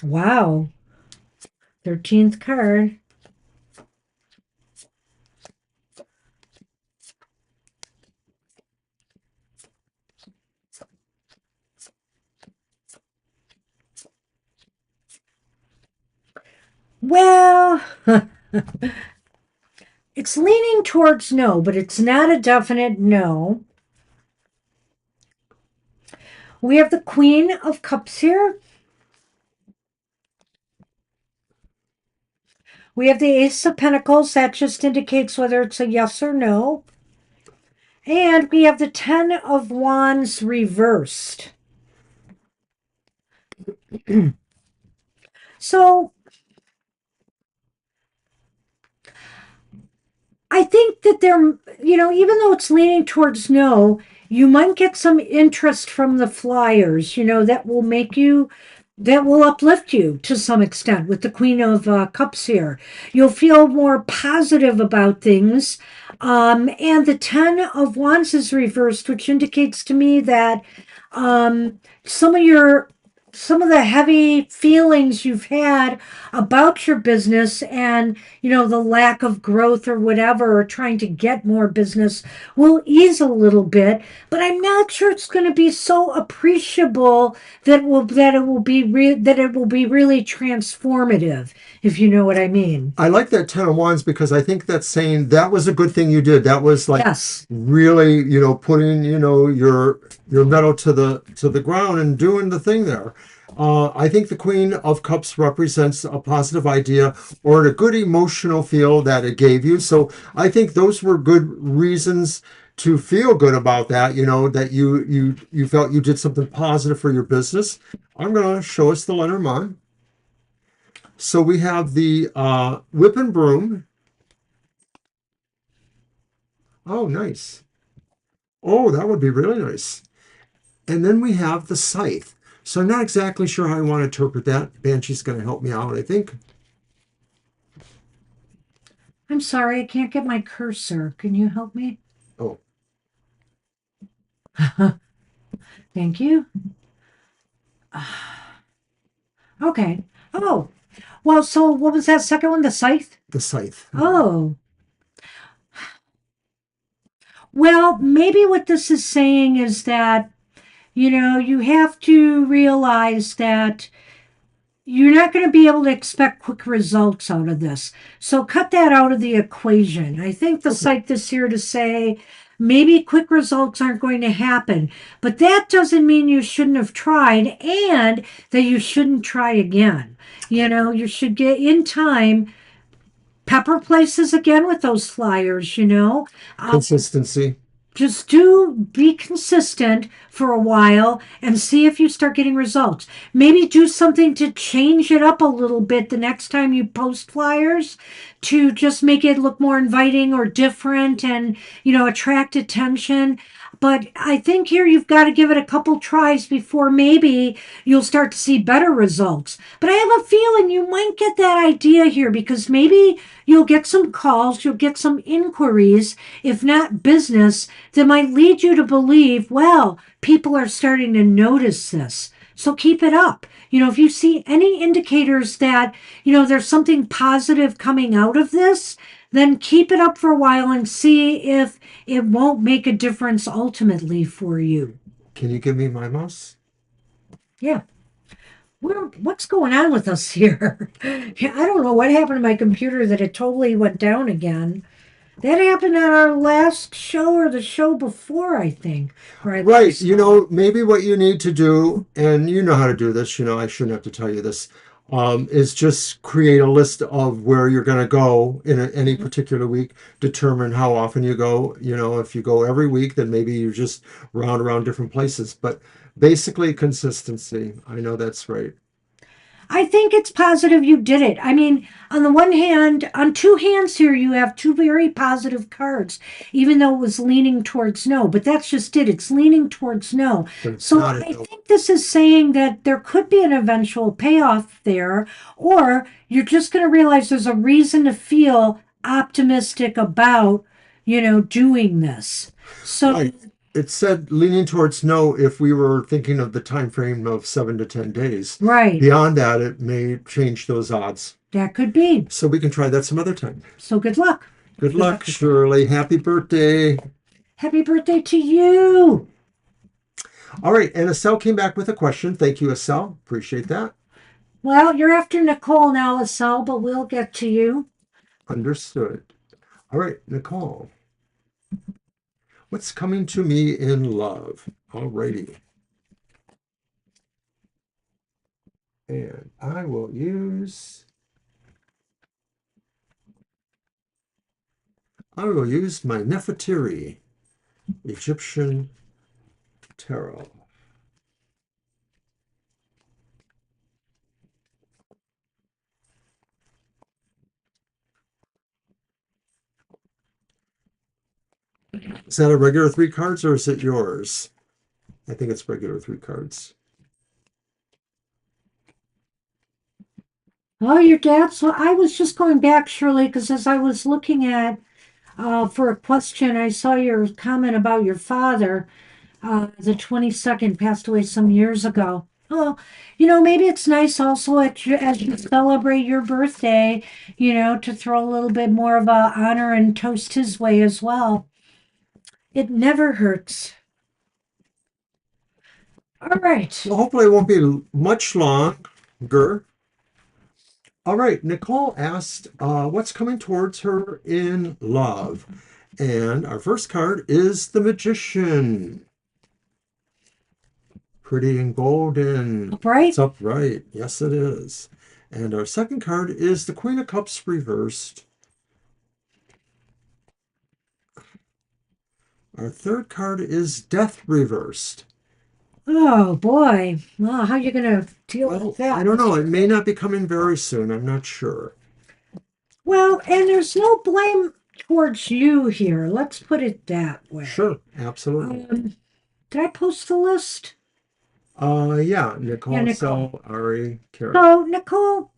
Wow. 13th card. Well, it's leaning towards no, but it's not a definite no. We have the Queen of Cups here. We have the Ace of Pentacles. That just indicates whether it's a yes or no. And we have the Ten of Wands reversed. So I think that even though it's leaning towards no, you might get some interest from the flyers, that will uplift you to some extent with the Queen of Cups here. You'll feel more positive about things. And the Ten of Wands is reversed, which indicates to me that um, some of your some of the heavy feelings you've had about your business and the lack of growth or whatever, or trying to get more business, will ease a little bit, but I'm not sure it's going to be so appreciable that it will be really transformative, if you know what I mean. I like that Ten of Wands because I think that's saying that was a good thing you did. That was like Yes. really, putting, your metal to the ground and doing the thing there. I think the Queen of Cups represents a positive idea or a good emotional feel that it gave you. So I think those were good reasons to feel good about that, that you felt you did something positive for your business. I'm going to show us the Lenormand. So we have the whip and broom. Oh, nice. Oh, that would be really nice. And then we have the scythe. So I'm not exactly sure how I want to interpret that. Banshee's going to help me out, I think. I'm sorry, I can't get my cursor. Can you help me? Oh. Thank you. Okay. Oh, well, so what was that second one? The scythe? The scythe. Oh, Well, maybe what this is saying is that, you have to realize that you're not going to be able to expect quick results out of this. So cut that out of the equation. I think the Okay. site is here to say maybe quick results aren't going to happen, but that doesn't mean you shouldn't have tried and that you shouldn't try again. You should get in time, pepper places again with those flyers. Um, Consistency. just be consistent for a while and see if you start getting results. Maybe do something to change it up a little bit the next time you post flyers to just make it look more inviting or different and, attract attention. But I think here you've got to give it a couple tries before maybe you'll start to see better results. But I have a feeling you might get that idea here because maybe you'll get some calls, you'll get some inquiries, if not business, that might lead you to believe, well, people are starting to notice this. So keep it up. If you see any indicators that, there's something positive coming out of this, then keep it up for a while and see if it won't make a difference ultimately for you. Can you give me my mouse? Yeah. What's going on with us here? Yeah, I don't know what happened to my computer that it totally went down again. That happened on our last show or the show before, I think. Where I Right. lost. Maybe what you need to do, and you know how to do this, I shouldn't have to tell you this, is just create a list of where you're going to go in any particular week, determine how often you go. If you go every week, then maybe you just round around different places. But basically, consistency. I know that's right. I think it's positive you did it. I mean, on the one hand, on two hands here, you have two very positive cards, even though it was leaning towards no. But that's just it. It's leaning towards no. But it's So not I no. think this is saying that there could be an eventual payoff there, or you're just going to realize there's a reason to feel optimistic about, doing this. So, Right. It said leaning towards no if we were thinking of the time frame of 7 to 10 days. right, Beyond that, it may change those odds. that could be. So we can try that some other time. So good luck. Good luck, Shirley. Happy birthday. Happy birthday to you. All right. And Estelle came back with a question. Thank you, Estelle. Appreciate that. Well, you're after Nicole now, Estelle, but we'll get to you. Understood. All right, Nicole. What's coming to me in love? All righty. And I will use my Nefertiri Egyptian Tarot. Is that a regular 3 cards or is it yours? I think it's regular 3 cards. Oh, your dad. So I was just going back, Shirley, because as I was looking at for a question, I saw your comment about your father. The 22nd passed away some years ago. Oh, maybe it's nice also as you celebrate your birthday, to throw a little bit more of a honor and toast his way as well. It never hurts. All right. Well, hopefully it won't be much longer. All right, Nicole asked what's coming towards her in love. And our first card is the Magician. Pretty and golden. Upright? It's upright. Yes, it is. And our second card is the Queen of Cups reversed. Our third card is Death reversed. Oh boy. Well, how are you going to deal Well, with that? I don't know. It may not be coming very soon. I'm not sure. Well, and there's no blame towards you here. Let's put it that way. Sure, absolutely. Did I post the list? Yeah, Nicole, Yeah, Nicole. So, Ari, Karen. So, Nicole,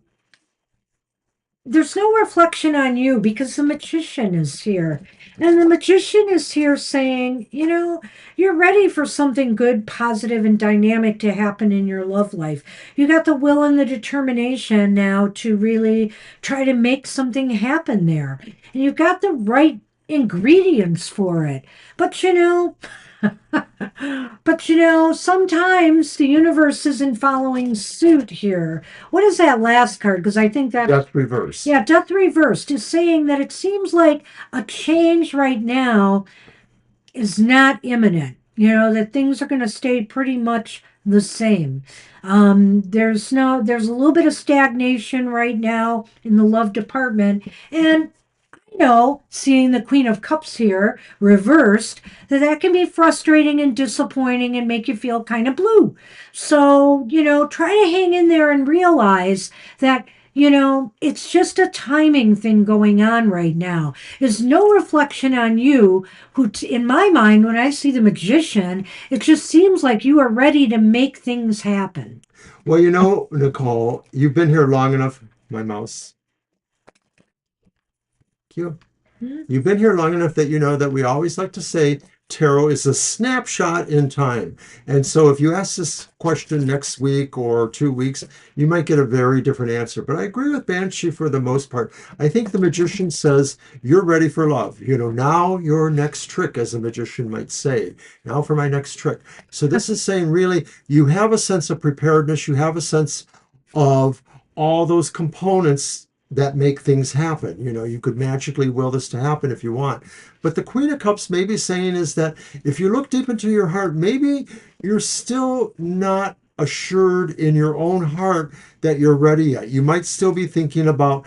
there's no reflection on you because the magician is here. And the magician is here saying, you're ready for something good, positive, and dynamic to happen in your love life. You got the will and the determination now to really try to make something happen there. And you've got the right ingredients for it. But sometimes the universe isn't following suit here. What is that last card? Because I think that's Death reverse. yeah, Death Reversed is saying that it seems like a change right now is not imminent. That things are going to stay pretty much the same. There's a little bit of stagnation right now in the love department, and seeing the Queen of Cups here reversed, that can be frustrating and disappointing and make you feel kind of blue. So, try to hang in there and realize that, it's just a timing thing going on right now. There's no reflection on you, in my mind, when I see the Magician, it just seems like you are ready to make things happen. Well, Nicole, you've been here long enough, my mouse. Cute. You've been here long enough that you know that we always like to say tarot is a snapshot in time. And so if you ask this question next week or 2 weeks, you might get a very different answer. But I agree with Banshee for the most part. I think the Magician says you're ready for love. Now your next trick, as a magician might say. Now for my next trick. So this is saying really you have a sense of preparedness. You have a sense of all those components that make things happen. You could magically will this to happen if you want. But the Queen of Cups may be saying is that if you look deep into your heart, maybe you're still not assured in your own heart that you're ready yet. You might still be thinking about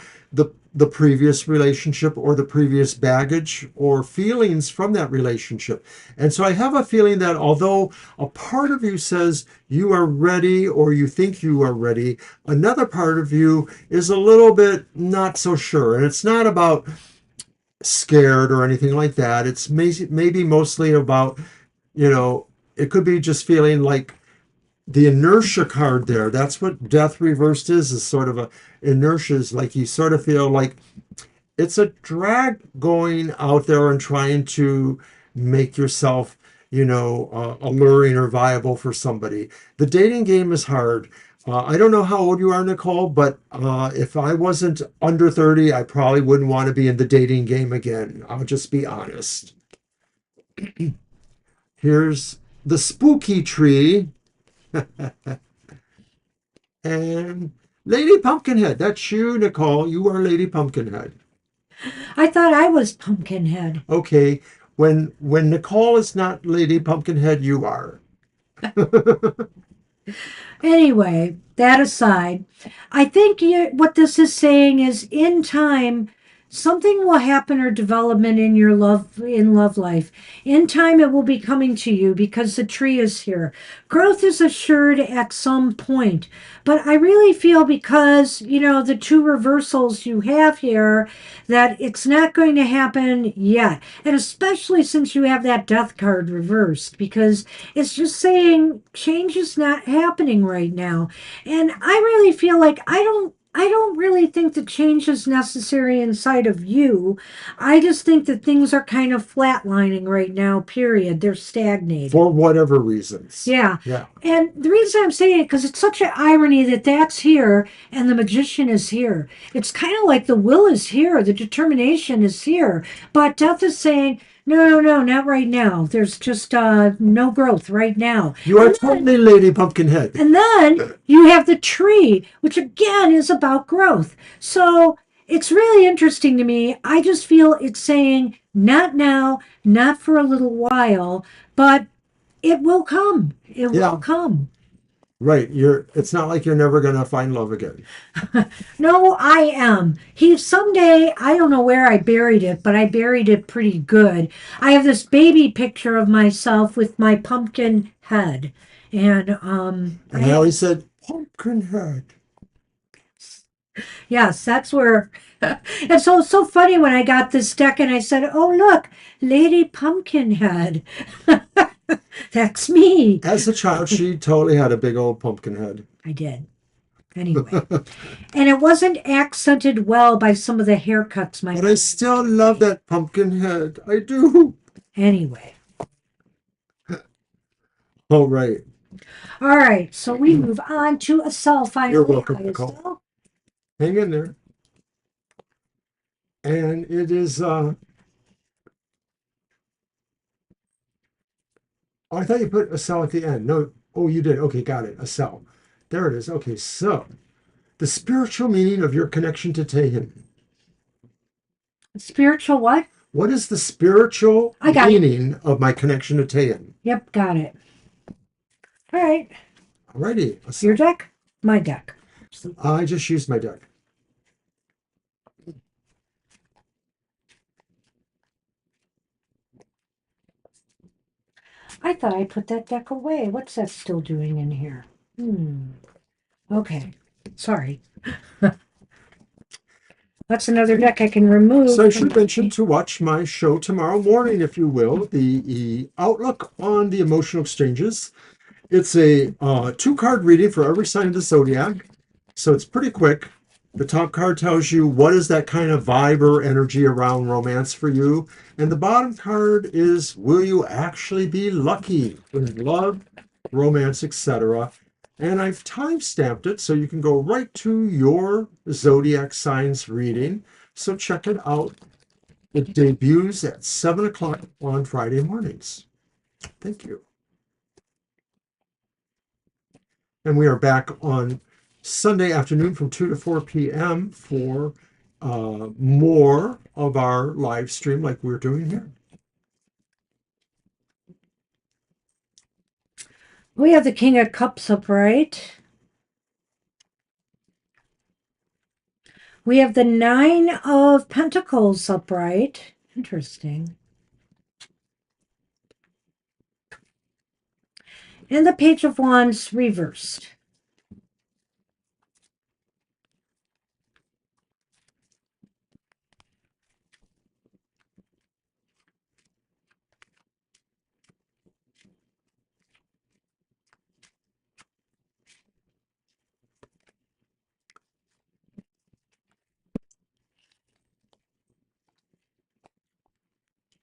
the previous relationship or the previous baggage or feelings from that relationship. And so I have a feeling that although a part of you says you are ready or you think you are ready, another part of you is a little bit not so sure. And it's not about scared or anything like that. It's maybe mostly about, it could be just feeling like the inertia card there. That's what death reversed is sort of a inertia, is like you sort of feel like it's a drag going out there and trying to make yourself, alluring or viable for somebody. The dating game is hard. I don't know how old you are, Nicole, but if I wasn't under 30, I probably wouldn't want to be in the dating game again. I'll just be honest. Here's the spooky tree. And Lady Pumpkinhead. That's you, Nicole. You are Lady Pumpkinhead. I thought I was Pumpkinhead. Okay. When Nicole is not Lady Pumpkinhead, you are. Anyway, that aside, I think what this is saying is in time, something will happen or development in your love life. In time, it will be coming to you because the tree is here. Growth is assured at some point. But I really feel because, the two reversals you have here, that it's not going to happen yet. And especially since you have that death card reversed, because it's just saying change is not happening right now. And I really feel like I don't really think the change is necessary inside of you. I just think that things are kind of flatlining right now, period. They're stagnating. For whatever reasons. Yeah. Yeah. And the reason I'm saying it, because it's such an irony that that's here and the Magician is here. It's kind of like the will is here, the determination is here. But death is saying, no, not right now. There's just no growth right now. You are totally Lady Pumpkinhead. And then you have the tree, which again is about growth. So it's really interesting to me. I just feel it's saying not now, not for a little while, but it will come. It will come. Right. It's not like you're never going to find love again. No, I am. Someday, I don't know where I buried it, but I buried it pretty good. I have this baby picture of myself with my pumpkin head. And I always said, Pumpkinhead. Yes, that's where. And so it's so funny when I got this deck and I said, "Oh look, Lady Pumpkinhead." That's me. As a child, she totally had a big old pumpkin head. I did. Anyway, and it wasn't accented well by some of the haircuts. But I still love that pumpkin head. I do. Anyway. All right. All right. So we move on to a cell finally. You're welcome, Nicole. Hang in there. And it is Oh, I thought you put a cell at the end. No. Oh, you did. Okay, got it. A cell. There it is. Okay, so the spiritual meaning of your connection to Tehin. Spiritual what? What is the spiritual I got it. meaning of my connection to Tehin? Yep, got it. All right. Alrighty. Your deck? My deck. I just used my deck. I thought I put that deck away. What's that still doing in here? Okay. Sorry. That's another deck I can remove. So I should mention to watch my show tomorrow morning, if you will, the Outlook on the Emotional Exchanges. It's a 2-card reading for every sign of the zodiac. So it's pretty quick. The top card tells you what is that kind of vibe or energy around romance for you. And the bottom card is, will you actually be lucky in love, romance, etc. And I've time-stamped it so you can go right to your zodiac signs reading. So check it out. It debuts at 7 o'clock on Friday mornings. Thank you. And we are back on Sunday afternoon from 2 to 4 p.m. for more of our live stream like we're doing here. We have the King of Cups upright. We have the 9 of Pentacles upright. Interesting. And the Page of Wands reversed.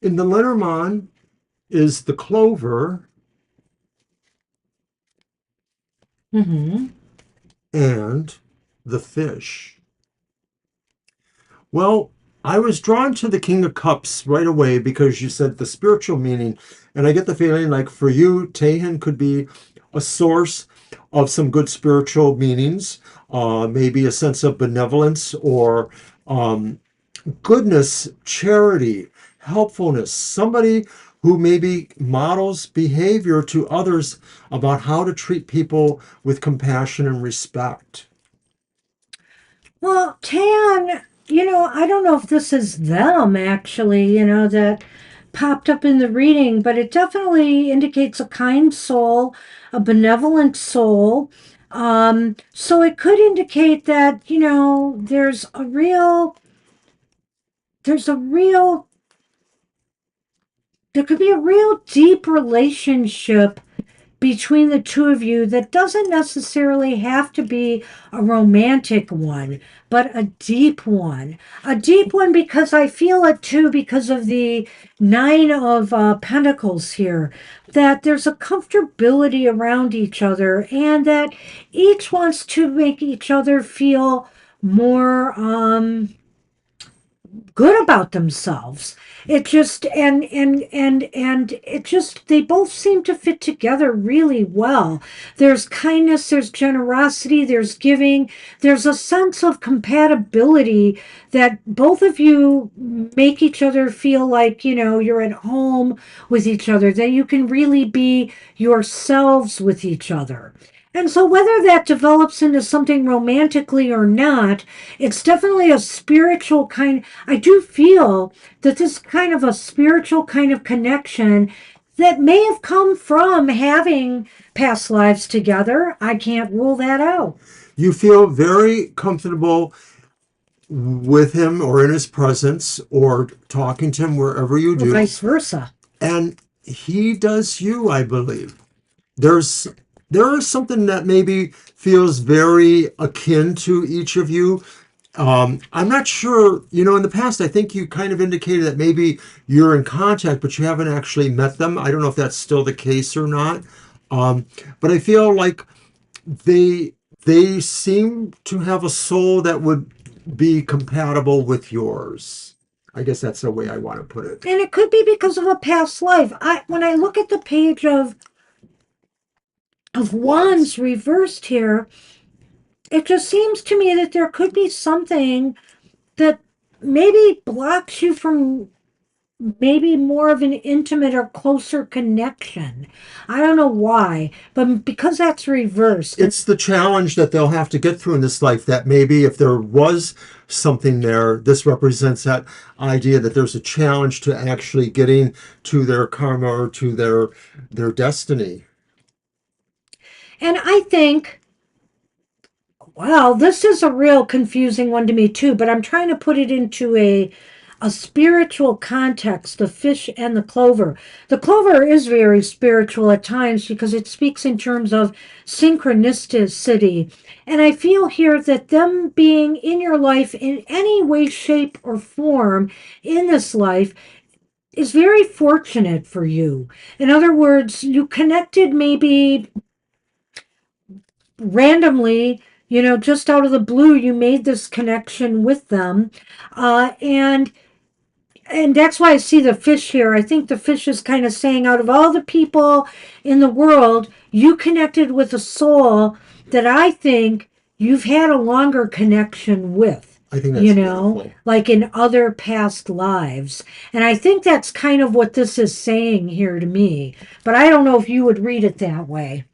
In the Lenormand is the clover and the fish. Well, I was drawn to the King of Cups right away because you said the spiritual meaning. And I get the feeling like for you, Tehin could be a source of some good spiritual meanings, maybe a sense of benevolence or goodness, charity, helpfulness, somebody who maybe models behavior to others about how to treat people with compassion and respect. Well, Tan, I don't know if this is them actually, that popped up in the reading, but it definitely indicates a kind soul, a benevolent soul. So it could indicate that, there's a real, there could be a real deep relationship between the two of you that doesn't necessarily have to be a romantic one, but a deep one. A deep one because I feel it too, because of the 9 of Pentacles here, that there's a comfortability around each other and that each wants to make each other feel more good about themselves. It just and it just, they both seem to fit together really well. There's kindness, there's generosity, there's giving, there's a sense of compatibility that both of you make each other feel like, you're at home with each other, that you can really be yourselves with each other. And so whether that develops into something romantically or not, it's definitely a spiritual kind. I do feel that this kind of a spiritual kind of connection that may have come from having past lives together. I can't rule that out. You feel very comfortable with him or in his presence or talking to him wherever you do. Vice versa. And he does you, I believe. There is something that maybe feels very akin to each of you. I'm not sure, in the past, I think you kind of indicated that maybe you're in contact, but you haven't actually met them. I don't know if that's still the case or not. But I feel like they seem to have a soul that would be compatible with yours. I guess that's the way I want to put it. And it could be because of a past life. When I look at the page of wands reversed here, it just seems to me that there could be something that maybe blocks you from maybe more of an intimate or closer connection. I don't know why, but because that's reversed. It's the challenge that they'll have to get through in this life, that maybe if there was something there, this represents that idea that there's a challenge to actually getting to their karma or to their destiny. And I think, wow, this is a real confusing one to me too, but I'm trying to put it into a spiritual context, the fish and the clover. The clover is very spiritual at times because it speaks in terms of synchronicity. And I feel here that them being in your life in any way, shape, or form in this life is very fortunate for you. In other words, you connected maybe randomly, just out of the blue, you made this connection with them. And that's why I see the fish here. I think the fish is kind of saying, out of all the people in the world, you connected with a soul that I think you've had a longer connection with. I think that's beautiful. Like in other past lives. And I think that's kind of what this is saying here to me. But I don't know if you would read it that way.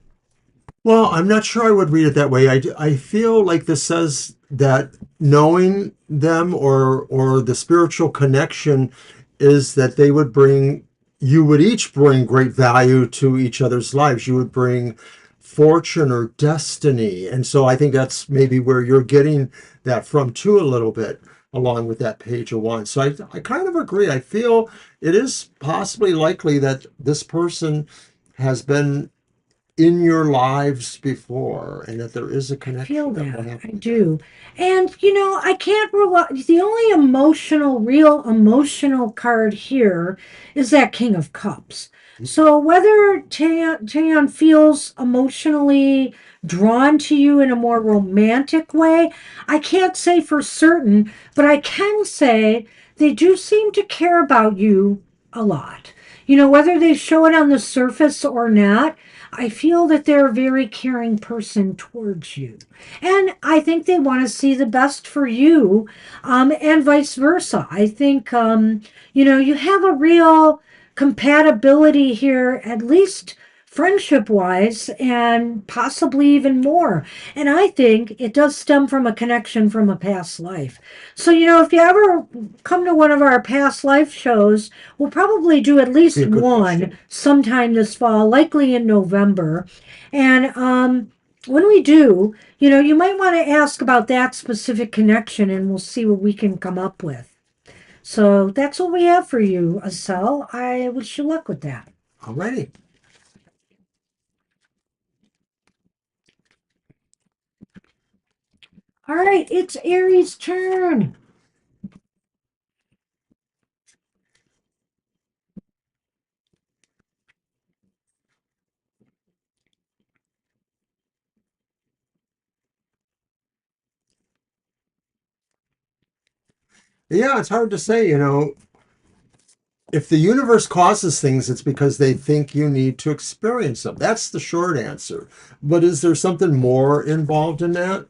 Well, I'm not sure I would read it that way. I feel like this says that knowing them or the spiritual connection is that you would each bring great value to each other's lives. You would bring fortune or destiny. And so I think that's maybe where you're getting that from too a little bit, along with that page of wands. So I kind of agree. I feel it is possibly likely that this person has been in your lives before, and that there is a connection. I feel that. I do. And, I can't rely. The only real emotional card here is that King of Cups. So whether Taeyeon feels emotionally drawn to you in a more romantic way, I can't say for certain, but I can say they do seem to care about you a lot. Whether they show it on the surface or not, I feel that they're a very caring person towards you. And I think they want to see the best for you, and vice versa. I think, you have a real compatibility here, at least friendship wise, and possibly even more. And I think it does stem from a connection from a past life. So, if you ever come to one of our past life shows, we'll probably do at least Be a good one question. sometime this fall, likely in November. And when we do, you might want to ask about that specific connection, and we'll see what we can come up with. So that's what we have for you, Asel. I wish you luck with that. Alrighty. All right, it's Aries' turn. Yeah, it's hard to say, if the universe causes things, it's because they think you need to experience them. That's the short answer. But is there something more involved in that?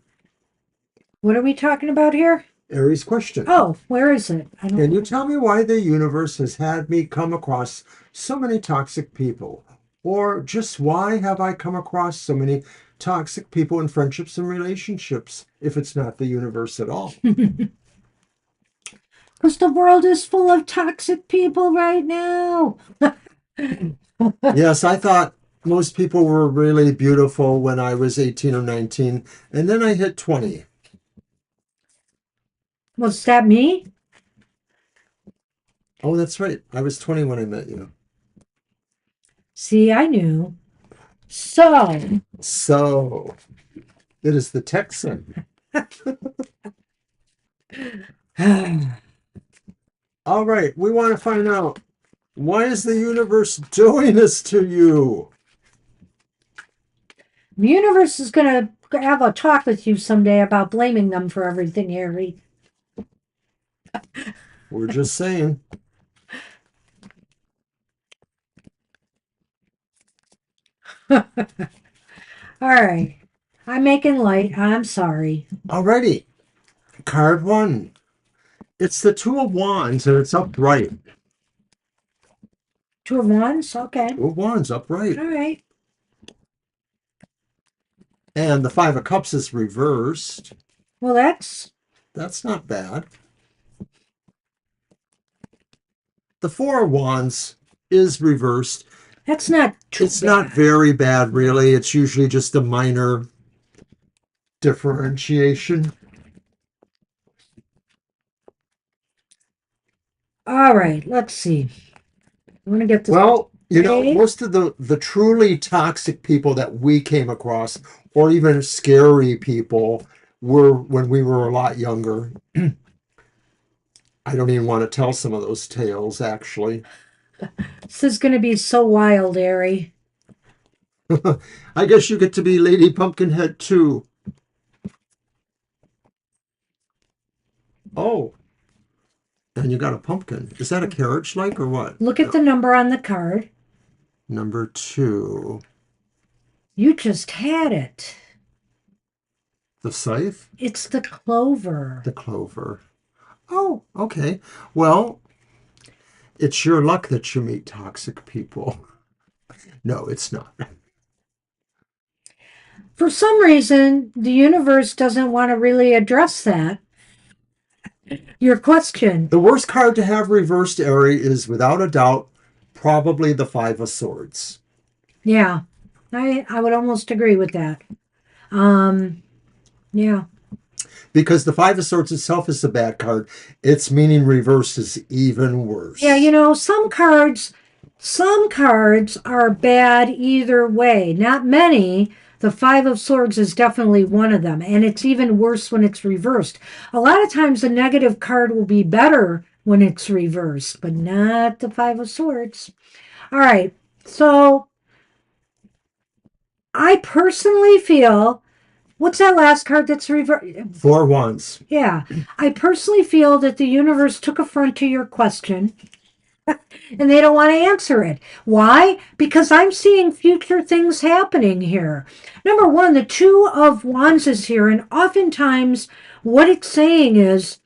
What are we talking about here? Aries question. Oh, where is it? I don't Can you know. tell me why the universe has had me come across so many toxic people? Or just why have I come across so many toxic people in friendships and relationships, if it's not the universe at all? Because the world is full of toxic people right now. Yes, I thought most people were really beautiful when I was 18 or 19, and then I hit 20. Was that me? Oh, that's right. I was 20 when I met you. See, I knew. So, So, it is the Texan. All right, we want to find out, why is the universe doing this to you? the universe is going to have a talk with you someday about blaming them for everything, Harry. We're just saying. All right. I'm making light. I'm sorry. Alrighty. Card 1. It's the Two of Wands, and it's upright. Two of Wands? Okay. Two of Wands, upright. All right. And the Five of Cups is reversed. Well, that's not bad. The Four of Wands is reversed. not too It's bad. not very bad, really. It's usually just a minor differentiation. All right. Let's see. I want to get this. Well, Okay. most of the truly toxic people that we came across, or even scary people, were when we were a lot younger. I don't even want to tell some of those tales, actually. This is going to be so wild, Ari. I guess you get to be Lady Pumpkinhead, too. Oh. And you got a pumpkin. Is that a carriage like or what? Look at the number on the card. Number 2. You just had it. The scythe? It's the clover. The clover. Oh, okay. Well, it's your luck that you meet toxic people. No, it's not. For some reason, the universe doesn't want to really address that. Your question. The worst card to have reversed, Ari, is without a doubt probably the Five of Swords. Yeah, I would almost agree with that. Yeah. Because the Five of Swords itself is a bad card. Its meaning reversed is even worse. Yeah, some cards are bad either way. Not many. The Five of Swords is definitely one of them, and it's even worse when it's reversed. A lot of times a negative card will be better when it's reversed, but not the Five of Swords. All right, so I personally feel, what's that last card that's reversed? Four of Wands. Yeah, I personally feel that the universe took affront to your question and they don't want to answer it. Why? Because I'm seeing future things happening here. Number one, the Two of Wands is here, and oftentimes what it's saying is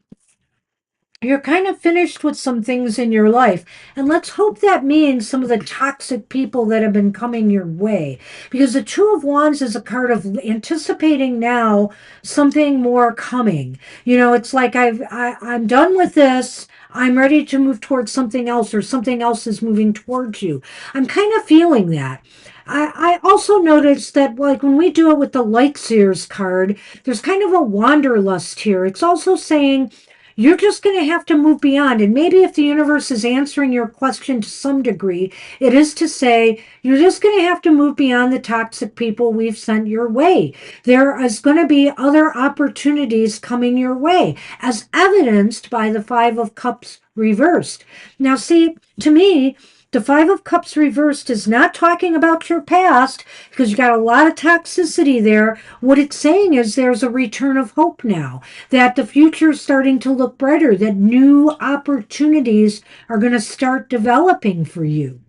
you're kind of finished with some things in your life. And let's hope that means some of the toxic people that have been coming your way. Because the Two of Wands is a card of anticipating now something more coming. It's like I'm done with this. I'm ready to move towards something else, or something else is moving towards you. I'm kind of feeling that. I also noticed that, like, when we do it with the Light Seers card, there's kind of a wanderlust here. It's also saying you're just going to have to move beyond. And maybe if the universe is answering your question to some degree, it is to say you're just going to have to move beyond the toxic people we've sent your way. There is going to be other opportunities coming your way, as evidenced by the Five of Cups reversed. Now, see, to me, the Five of Cups reversed is not talking about your past, because you got a lot of toxicity there. What it's saying is there's a return of hope now, that the future is starting to look brighter, that new opportunities are going to start developing for you.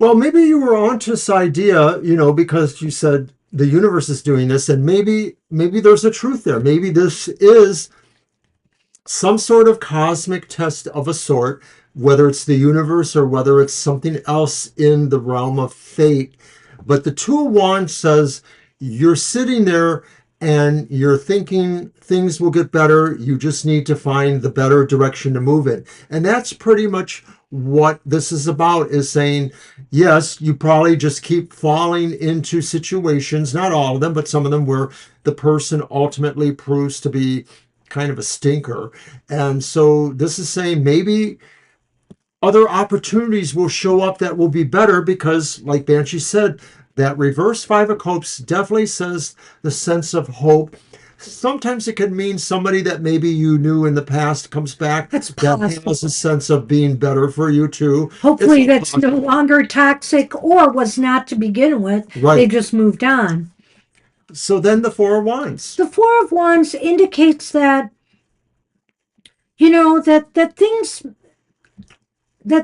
Well, maybe you were onto this idea, because you said the universe is doing this, and maybe there's a truth there. Maybe this is some sort of cosmic test of a sort, whether it's the universe or whether it's something else in the realm of fate. But the Two of Wands says you're sitting there and you're thinking things will get better. You just need to find the better direction to move in. And that's pretty much what this is about, is saying, yes, you probably just keep falling into situations, not all of them, but some of them, where the person ultimately proves to be kind of a stinker. And so this is saying maybe other opportunities will show up that will be better, because, like Banshee said, that reverse Five of Cups definitely says the sense of hope. Sometimes it can mean somebody that maybe you knew in the past comes back. That's that possible. has a sense of being better for you too. Hopefully that's no longer toxic, or was not to begin with. Right. They just moved on. So then the Four of Wands. The Four of Wands indicates that that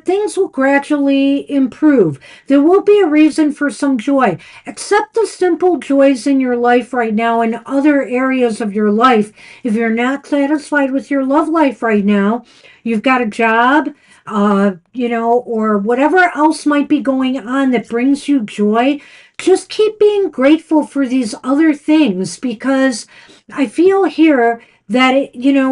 things will gradually improve. There will be a reason for some joy. Accept the simple joys in your life right now and other areas of your life. If you're not satisfied with your love life right now, you've got a job, or whatever else might be going on that brings you joy. Just keep being grateful for these other things because I feel here that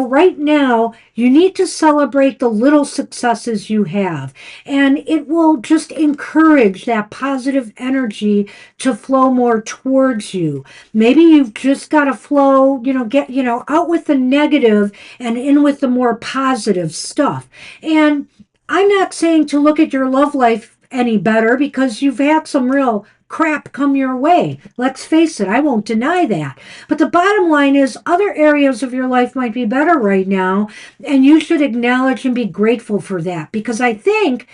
right now you need to celebrate the little successes you have, and it will just encourage that positive energy to flow more towards you. Maybe you've just got to flow, get out with the negative and in with the more positive stuff. And I'm not saying to look at your love life any better because you've had some real crap come your way. Let's face it, I won't deny that. But the bottom line is, other areas of your life might be better right now, and you should acknowledge and be grateful for that because I think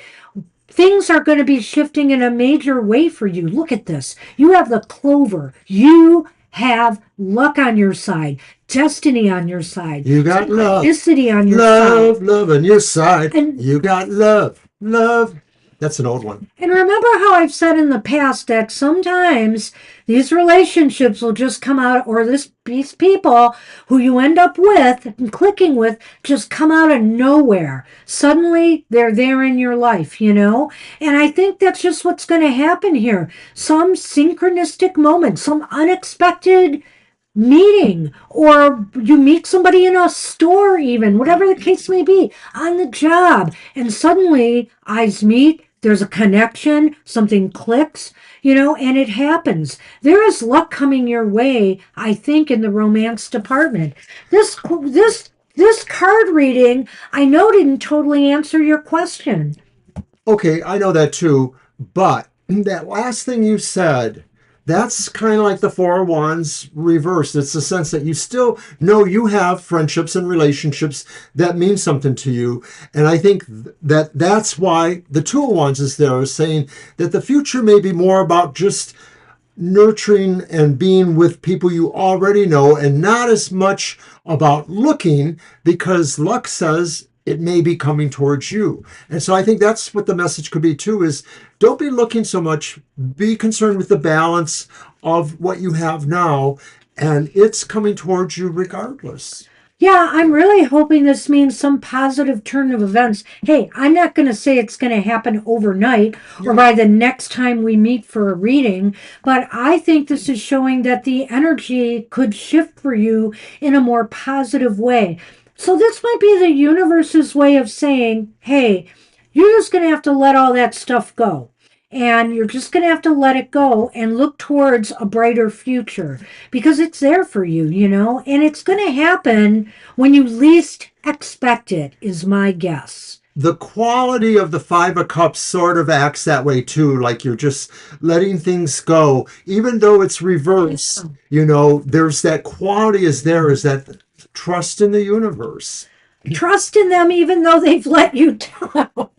things are going to be shifting in a major way for you. Look at this. You have the clover. You have luck on your side, destiny on your side, You got love. synchronicity on your Love, side. love on your side. And You got love, love. That's an old one. And remember how I've said in the past that sometimes these relationships will just come out, or these people who you end up with and clicking with just come out of nowhere. Suddenly they're there in your life. And I think that's just what's going to happen here. Some synchronistic moment, some unexpected meeting, or you meet somebody in a store, even whatever the case may be, on the job, and suddenly eyes meet, there's a connection, something clicks, and it happens. There is luck coming your way, I think, in the romance department. This card reading, I know, didn't totally answer your question. Okay, I know that too. But that last thing you said, that's kind of like the Four of Wands reversed. It's the sense that you still know you have friendships and relationships that mean something to you. And I think that that's why the Two of Wands is there, is saying that the future may be more about just nurturing and being with people you already know and not as much about looking, because luck says it may be coming towards you. And so I think that's what the message could be too, is don't be looking so much, be concerned with the balance of what you have now, and it's coming towards you regardless. Yeah, I'm really hoping this means some positive turn of events. Hey, I'm not going to say it's going to happen overnight or by the next time we meet for a reading, but I think this is showing that the energy could shift for you in a more positive way. So, this might be the universe's way of saying, hey, you're just going to have to let all that stuff go. And you're just going to have to let it go and look towards a brighter future because it's there for you, and it's going to happen when you least expect it, is my guess. The quality of the Five of Cups sort of acts that way too, like you're just letting things go, even though it's reverse. There's that quality is that trust in the universe. Trust in them even though they've let you down.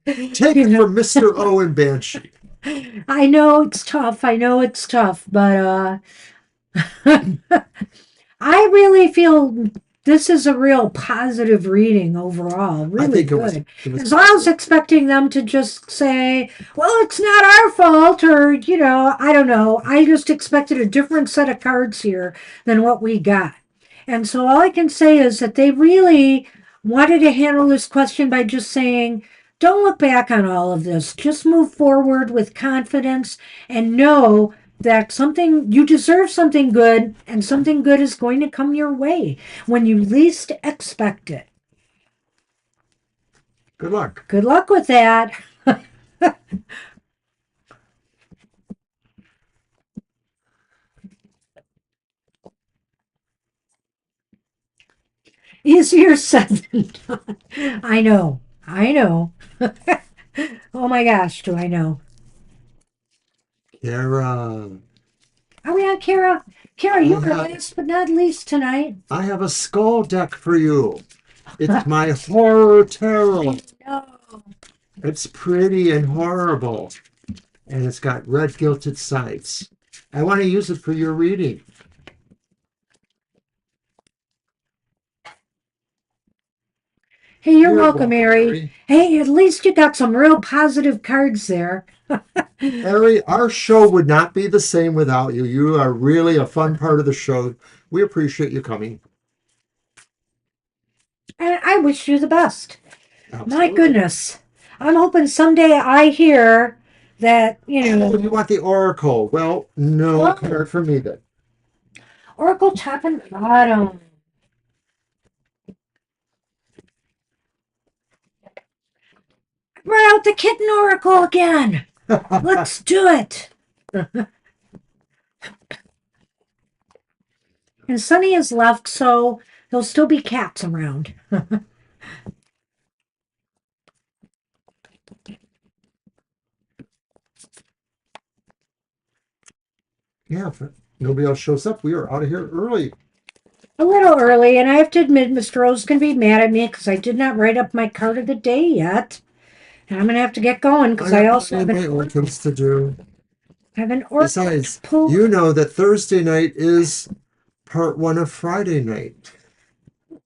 Take it from Mr. O and Banshee. I know it's tough. But I really feel this is a real positive reading overall. I Really think good. it was Because I was expecting them to just say, well, it's not our fault, or, I don't know. I just expected a different set of cards here than what we got. And so all I can say is that they really wanted to handle this question by just saying, don't look back on all of this. Just move forward with confidence and know that you deserve something good, and something good is going to come your way when you least expect it. Good luck. Good luck with that. Easier said than done. I know. Oh my gosh, do I know. Kara, Are we on, Kara? Kara, you were last but not least tonight. I have a skull deck for you. It's my horror tarot. No. It's pretty and horrible. And it's got red gilded sides. I want to use it for your reading. Hey, you're You're welcome, welcome, Mary. Mary. Hey, at least you got some real positive cards there. Mary, our show would not be the same without you. You are really a fun part of the show. We appreciate you coming. And I wish you the best. My Absolutely. goodness. I'm hoping someday I hear that, Oh, you want the Oracle? Well, no Oh. card for me then. Oracle top and bottom. Bring out the kitten oracle again. Let's do it. And Sunny is left, so there'll still be cats around. Yeah, if nobody else shows up, we are out of here early. A little early, and I have to admit, Mr. Rose can be mad at me because I did not write up my card of the day yet. And I'm going to have to get going because I also have my own things to do. oracle Besides, pull. you know that Thursday night is part one of Friday night.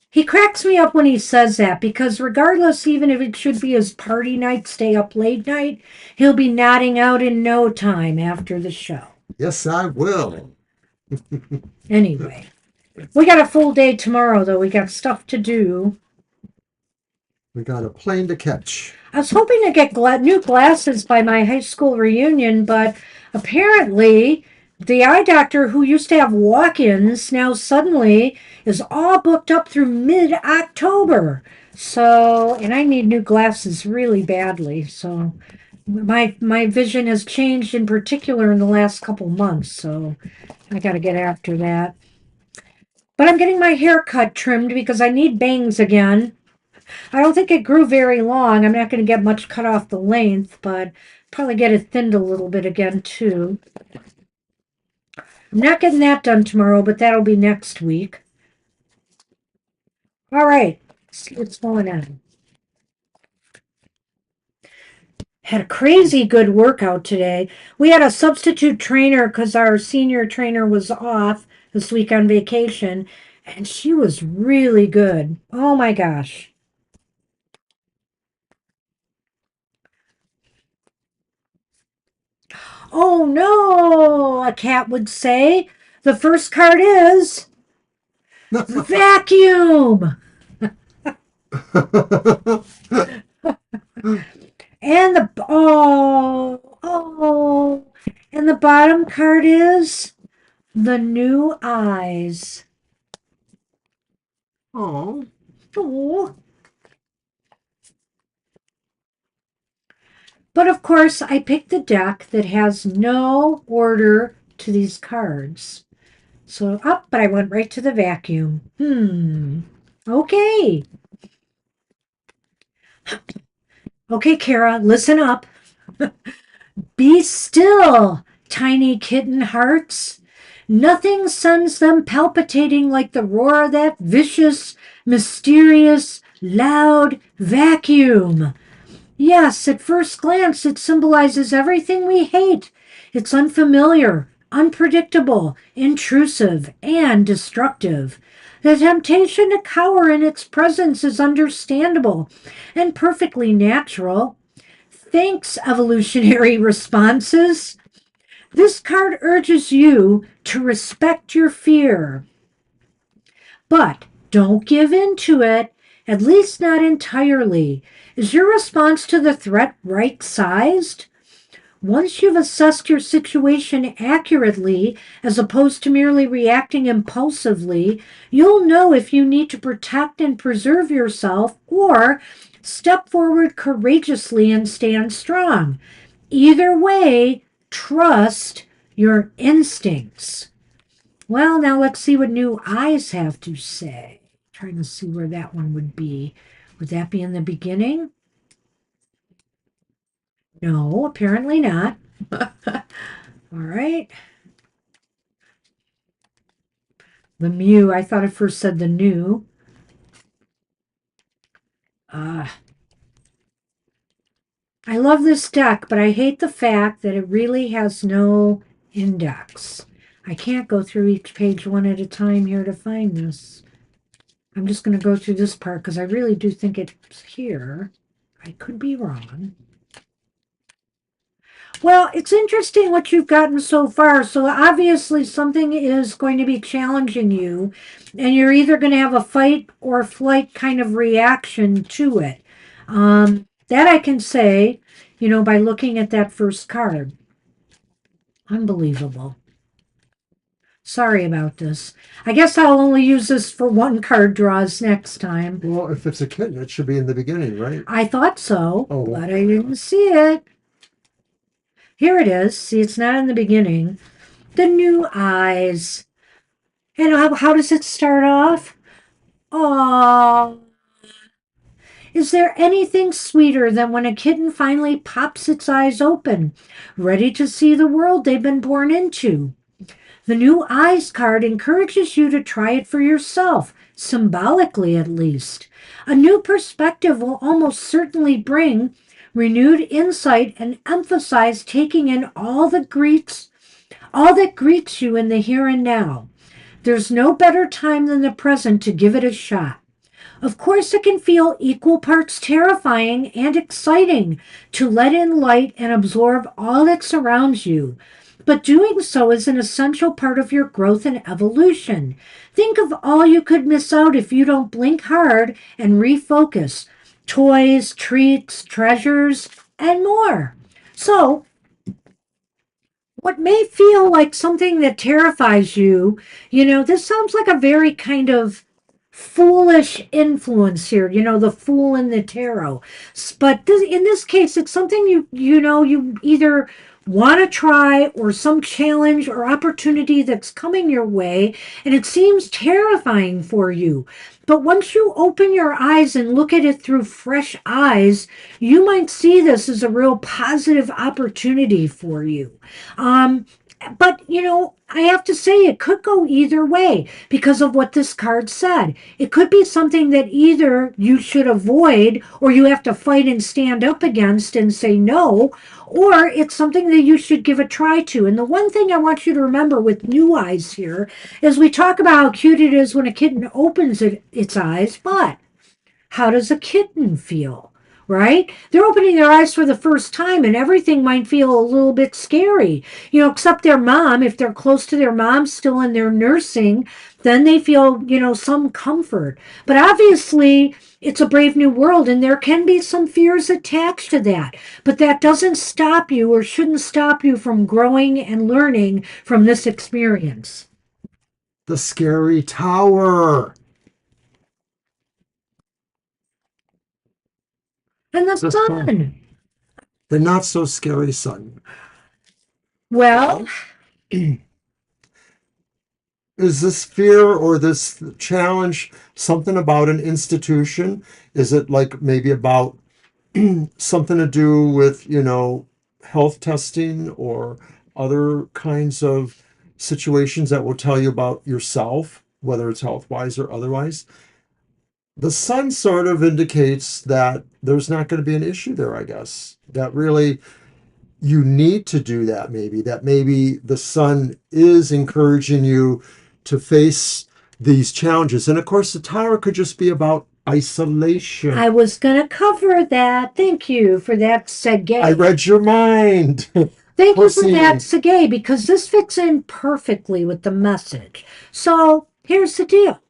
He cracks me up when he says that because regardless, even if it should be his party night, stay up late night, he'll be nodding out in no time after the show. Yes, I will. Anyway, we got a full day tomorrow, though. We got stuff to do. We got a plane to catch. I was hoping to get new glasses by my high school reunion, but apparently the eye doctor who used to have walk-ins now suddenly is all booked up through mid-October. So, and I need new glasses really badly. So my vision has changed in particular in the last couple months. So I got to get after that. But I'm getting my hair cut trimmed because I need bangs again. I don't think it grew very long. I'm not going to get much cut off the length, but probably get it thinned a little bit again, too. I'm not getting that done tomorrow, but that'll be next week. All right, let's see what's going on. Had a crazy good workout today. We had a substitute trainer because our senior trainer was off this week on vacation, and she was really good. Oh my gosh. Oh no, a cat would say. The first card is vacuum. And and the bottom card is the new eyes. Oh. Oh. But of course, I picked the deck that has no order to these cards. So up, but I went right to the vacuum. Okay. Okay, Kara, listen up. Be still, tiny kitten hearts. Nothing sends them palpitating like the roar of that vicious, mysterious, loud vacuum. Yes, at first glance, it symbolizes everything we hate. It's unfamiliar, unpredictable, intrusive, and destructive. The temptation to cower in its presence is understandable and perfectly natural. Thanks, evolutionary responses. This card urges you to respect your fear. But don't give in to it, at least not entirely. Is your response to the threat right sized? Once you've assessed your situation accurately, as opposed to merely reacting impulsively, you'll know if you need to protect and preserve yourself or step forward courageously and stand strong. Either way, trust your instincts. Well, now let's see what new eyes have to say. Trying to see where that one would be. Would that be in the beginning? No, apparently not. All right. The Mew. I thought it first said the new. I love this deck, but I hate the fact that it really has no index. I can't go through each page one at a time here to find this. I'm just going to go through this part because I really do think it's here. I could be wrong. Well, it's interesting what you've gotten so far. So obviously something is going to be challenging you, and you're either going to have a fight or flight kind of reaction to it. That I can say, by looking at that first card. Unbelievable. Sorry about this. I guess I'll only use this for one card draws next time. Well, if it's a kitten, it should be in the beginning, right? I thought so, Oh. but I didn't see it. Here it is. See, it's not in the beginning. The new eyes. And how does it start off? Aww. Is there anything sweeter than when a kitten finally pops its eyes open, ready to see the world they've been born into? The new eyes card encourages you to try it for yourself, symbolically at least. A new perspective will almost certainly bring renewed insight and emphasize taking in all that greets you in the here and now. There's no better time than the present to give it a shot. Of course, it can feel equal parts terrifying and exciting to let in light and absorb all that surrounds you. But doing so is an essential part of your growth and evolution. Think of all you could miss out if you don't blink hard and refocus. Toys, treats, treasures, and more. So, what may feel like something that terrifies you, this sounds like a very kind of foolish influence here, the fool in the tarot. But in this case, it's something you either want to try or some challenge or opportunity that's coming your way, and it seems terrifying for you. But once you open your eyes and look at it through fresh eyes, you might see this as a real positive opportunity for you. But I have to say it could go either way because of what this card said. It could be something that either you should avoid or you have to fight and stand up against and say no, or it's something that you should give a try to. And the one thing I want you to remember with new eyes here is we talk about how cute it is when a kitten opens its eyes, but how does a kitten feel? Right? They're opening their eyes for the first time and everything might feel a little bit scary, except their mom. If they're close to their mom still and they're nursing, then they feel, some comfort. But obviously, it's a brave new world and there can be some fears attached to that. But that doesn't stop you or shouldn't stop you from growing and learning from this experience. The scary tower. And the sun. The not so scary sun. Well, is this fear or this challenge something about an institution? Is it like maybe about something to do with, health testing or other kinds of situations that will tell you about yourself, whether it's health wise or otherwise? The sun sort of indicates that there's not going to be an issue there, I guess. That really you need to do that, maybe the sun is encouraging you to face these challenges. And of course, the tower could just be about isolation. I was going to cover that. Thank you for that segue. I read your mind. Thank you for that segue, because this fits in perfectly with the message. So here's the deal.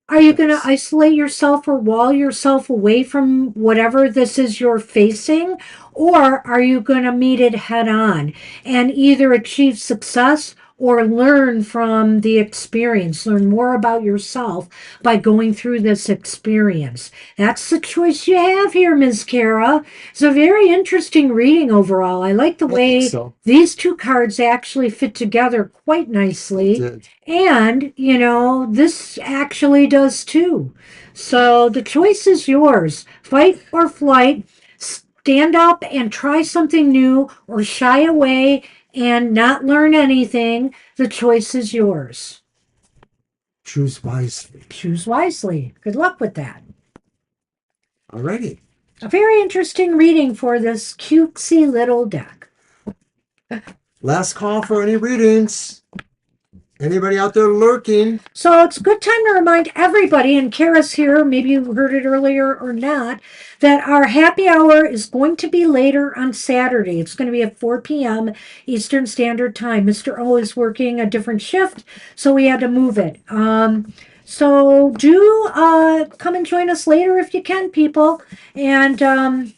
Are you going to isolate yourself or wall yourself away from whatever this is you're facing? Or are you going to meet it head on and either achieve success or learn from the experience, learn more about yourself by going through this experience? That's the choice you have here, Ms. Kara. It's a very interesting reading overall. I like the way these two cards actually fit together quite nicely. And, this actually does too. So the choice is yours. Fight or flight. Stand up and try something new, or shy away and not learn anything. The choice is yours. Choose wisely. Choose wisely. Good luck with that. Alrighty. A very interesting reading for this cutesy little deck. Last call for any readings. Anybody out there lurking? So it's a good time to remind everybody, and Kara's here, maybe you heard it earlier or not, that our happy hour is going to be later on Saturday. It's going to be at 4 p.m. Eastern Standard Time. Mr. O is working a different shift, so we had to move it. So do come and join us later if you can, people. And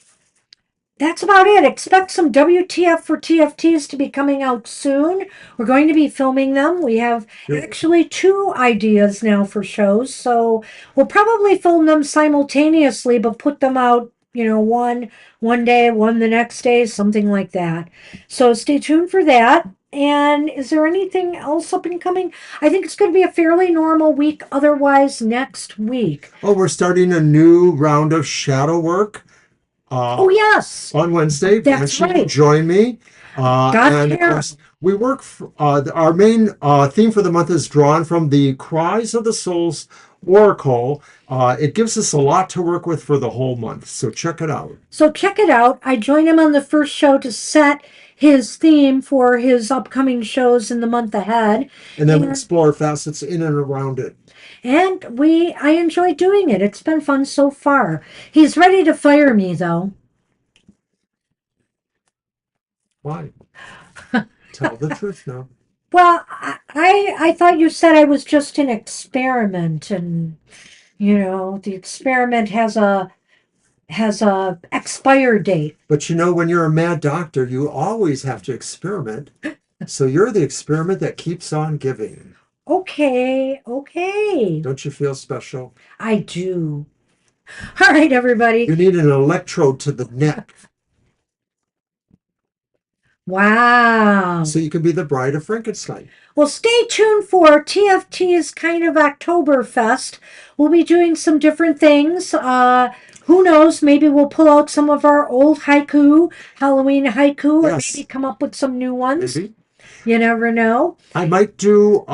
that's about it. Expect some WTF for TFTs to be coming out soon. We're going to be filming them. We have actually 2 ideas now for shows, so we'll probably film them simultaneously, but put them out, one day, one the next day, something like that. So stay tuned for that. And is there anything else up and coming? I think it's going to be a fairly normal week otherwise next week. Oh, we're starting a new round of shadow work. Oh, yes. On Wednesday. That's Banshee will right. join me. And of Kara. course, we work. Our main theme for the month is drawn from the Cries of the Souls Oracle. It gives us a lot to work with for the whole month. So check it out. So check it out. I joined him on the first show to set his theme for his upcoming shows in the month ahead. And then we explore facets in and around it. And I enjoy doing it. It's been fun so far. He's ready to fire me though. Why? Tell the truth now. Well, I thought you said I was just an experiment, and the experiment has a expire date. But when you're a mad doctor, you always have to experiment. So you're the experiment that keeps on giving. Okay. Don't you feel special? I do. All right, everybody. You need an electrode to the neck. Wow. So you can be the bride of Frankenstein. Well, stay tuned for TFT's kind of Oktoberfest. We'll be doing some different things. Who knows? Maybe we'll pull out some of our old Halloween haiku, or maybe come up with some new ones. Maybe. You never know. I might do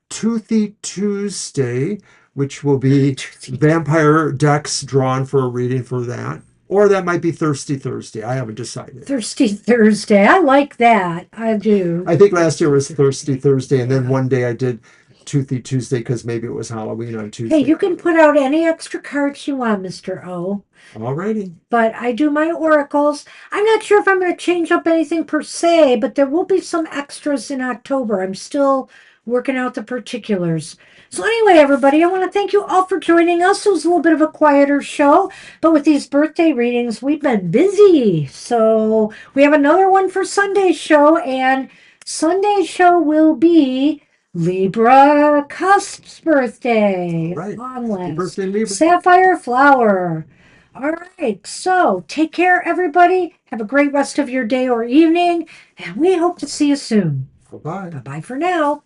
Toothy Tuesday, which will be vampire decks drawn for a reading for that. Or that might be Thirsty Thursday. I haven't decided. Thirsty Thursday. I like that. I do. I think last year was Thirsty Thursday, and then one day I did Toothy Tuesday because maybe it was Halloween on Tuesday. Hey, you can put out any extra cards you want, Mr. O. Alrighty. But I do my oracles. I'm not sure if I'm going to change up anything per se, but there will be some extras in October. I'm still working out the particulars. So anyway, everybody, I want to thank you all for joining us. It was a little bit of a quieter show, but with these birthday readings, we've been busy. So we have another one for Sunday's show, and Sunday's show will be Libra Cusp's birthday. Right. Long last. Birthday, Libra. Sapphire Flower. All right, so take care, everybody. Have a great rest of your day or evening, and we hope to see you soon. Bye-bye. Bye-bye for now.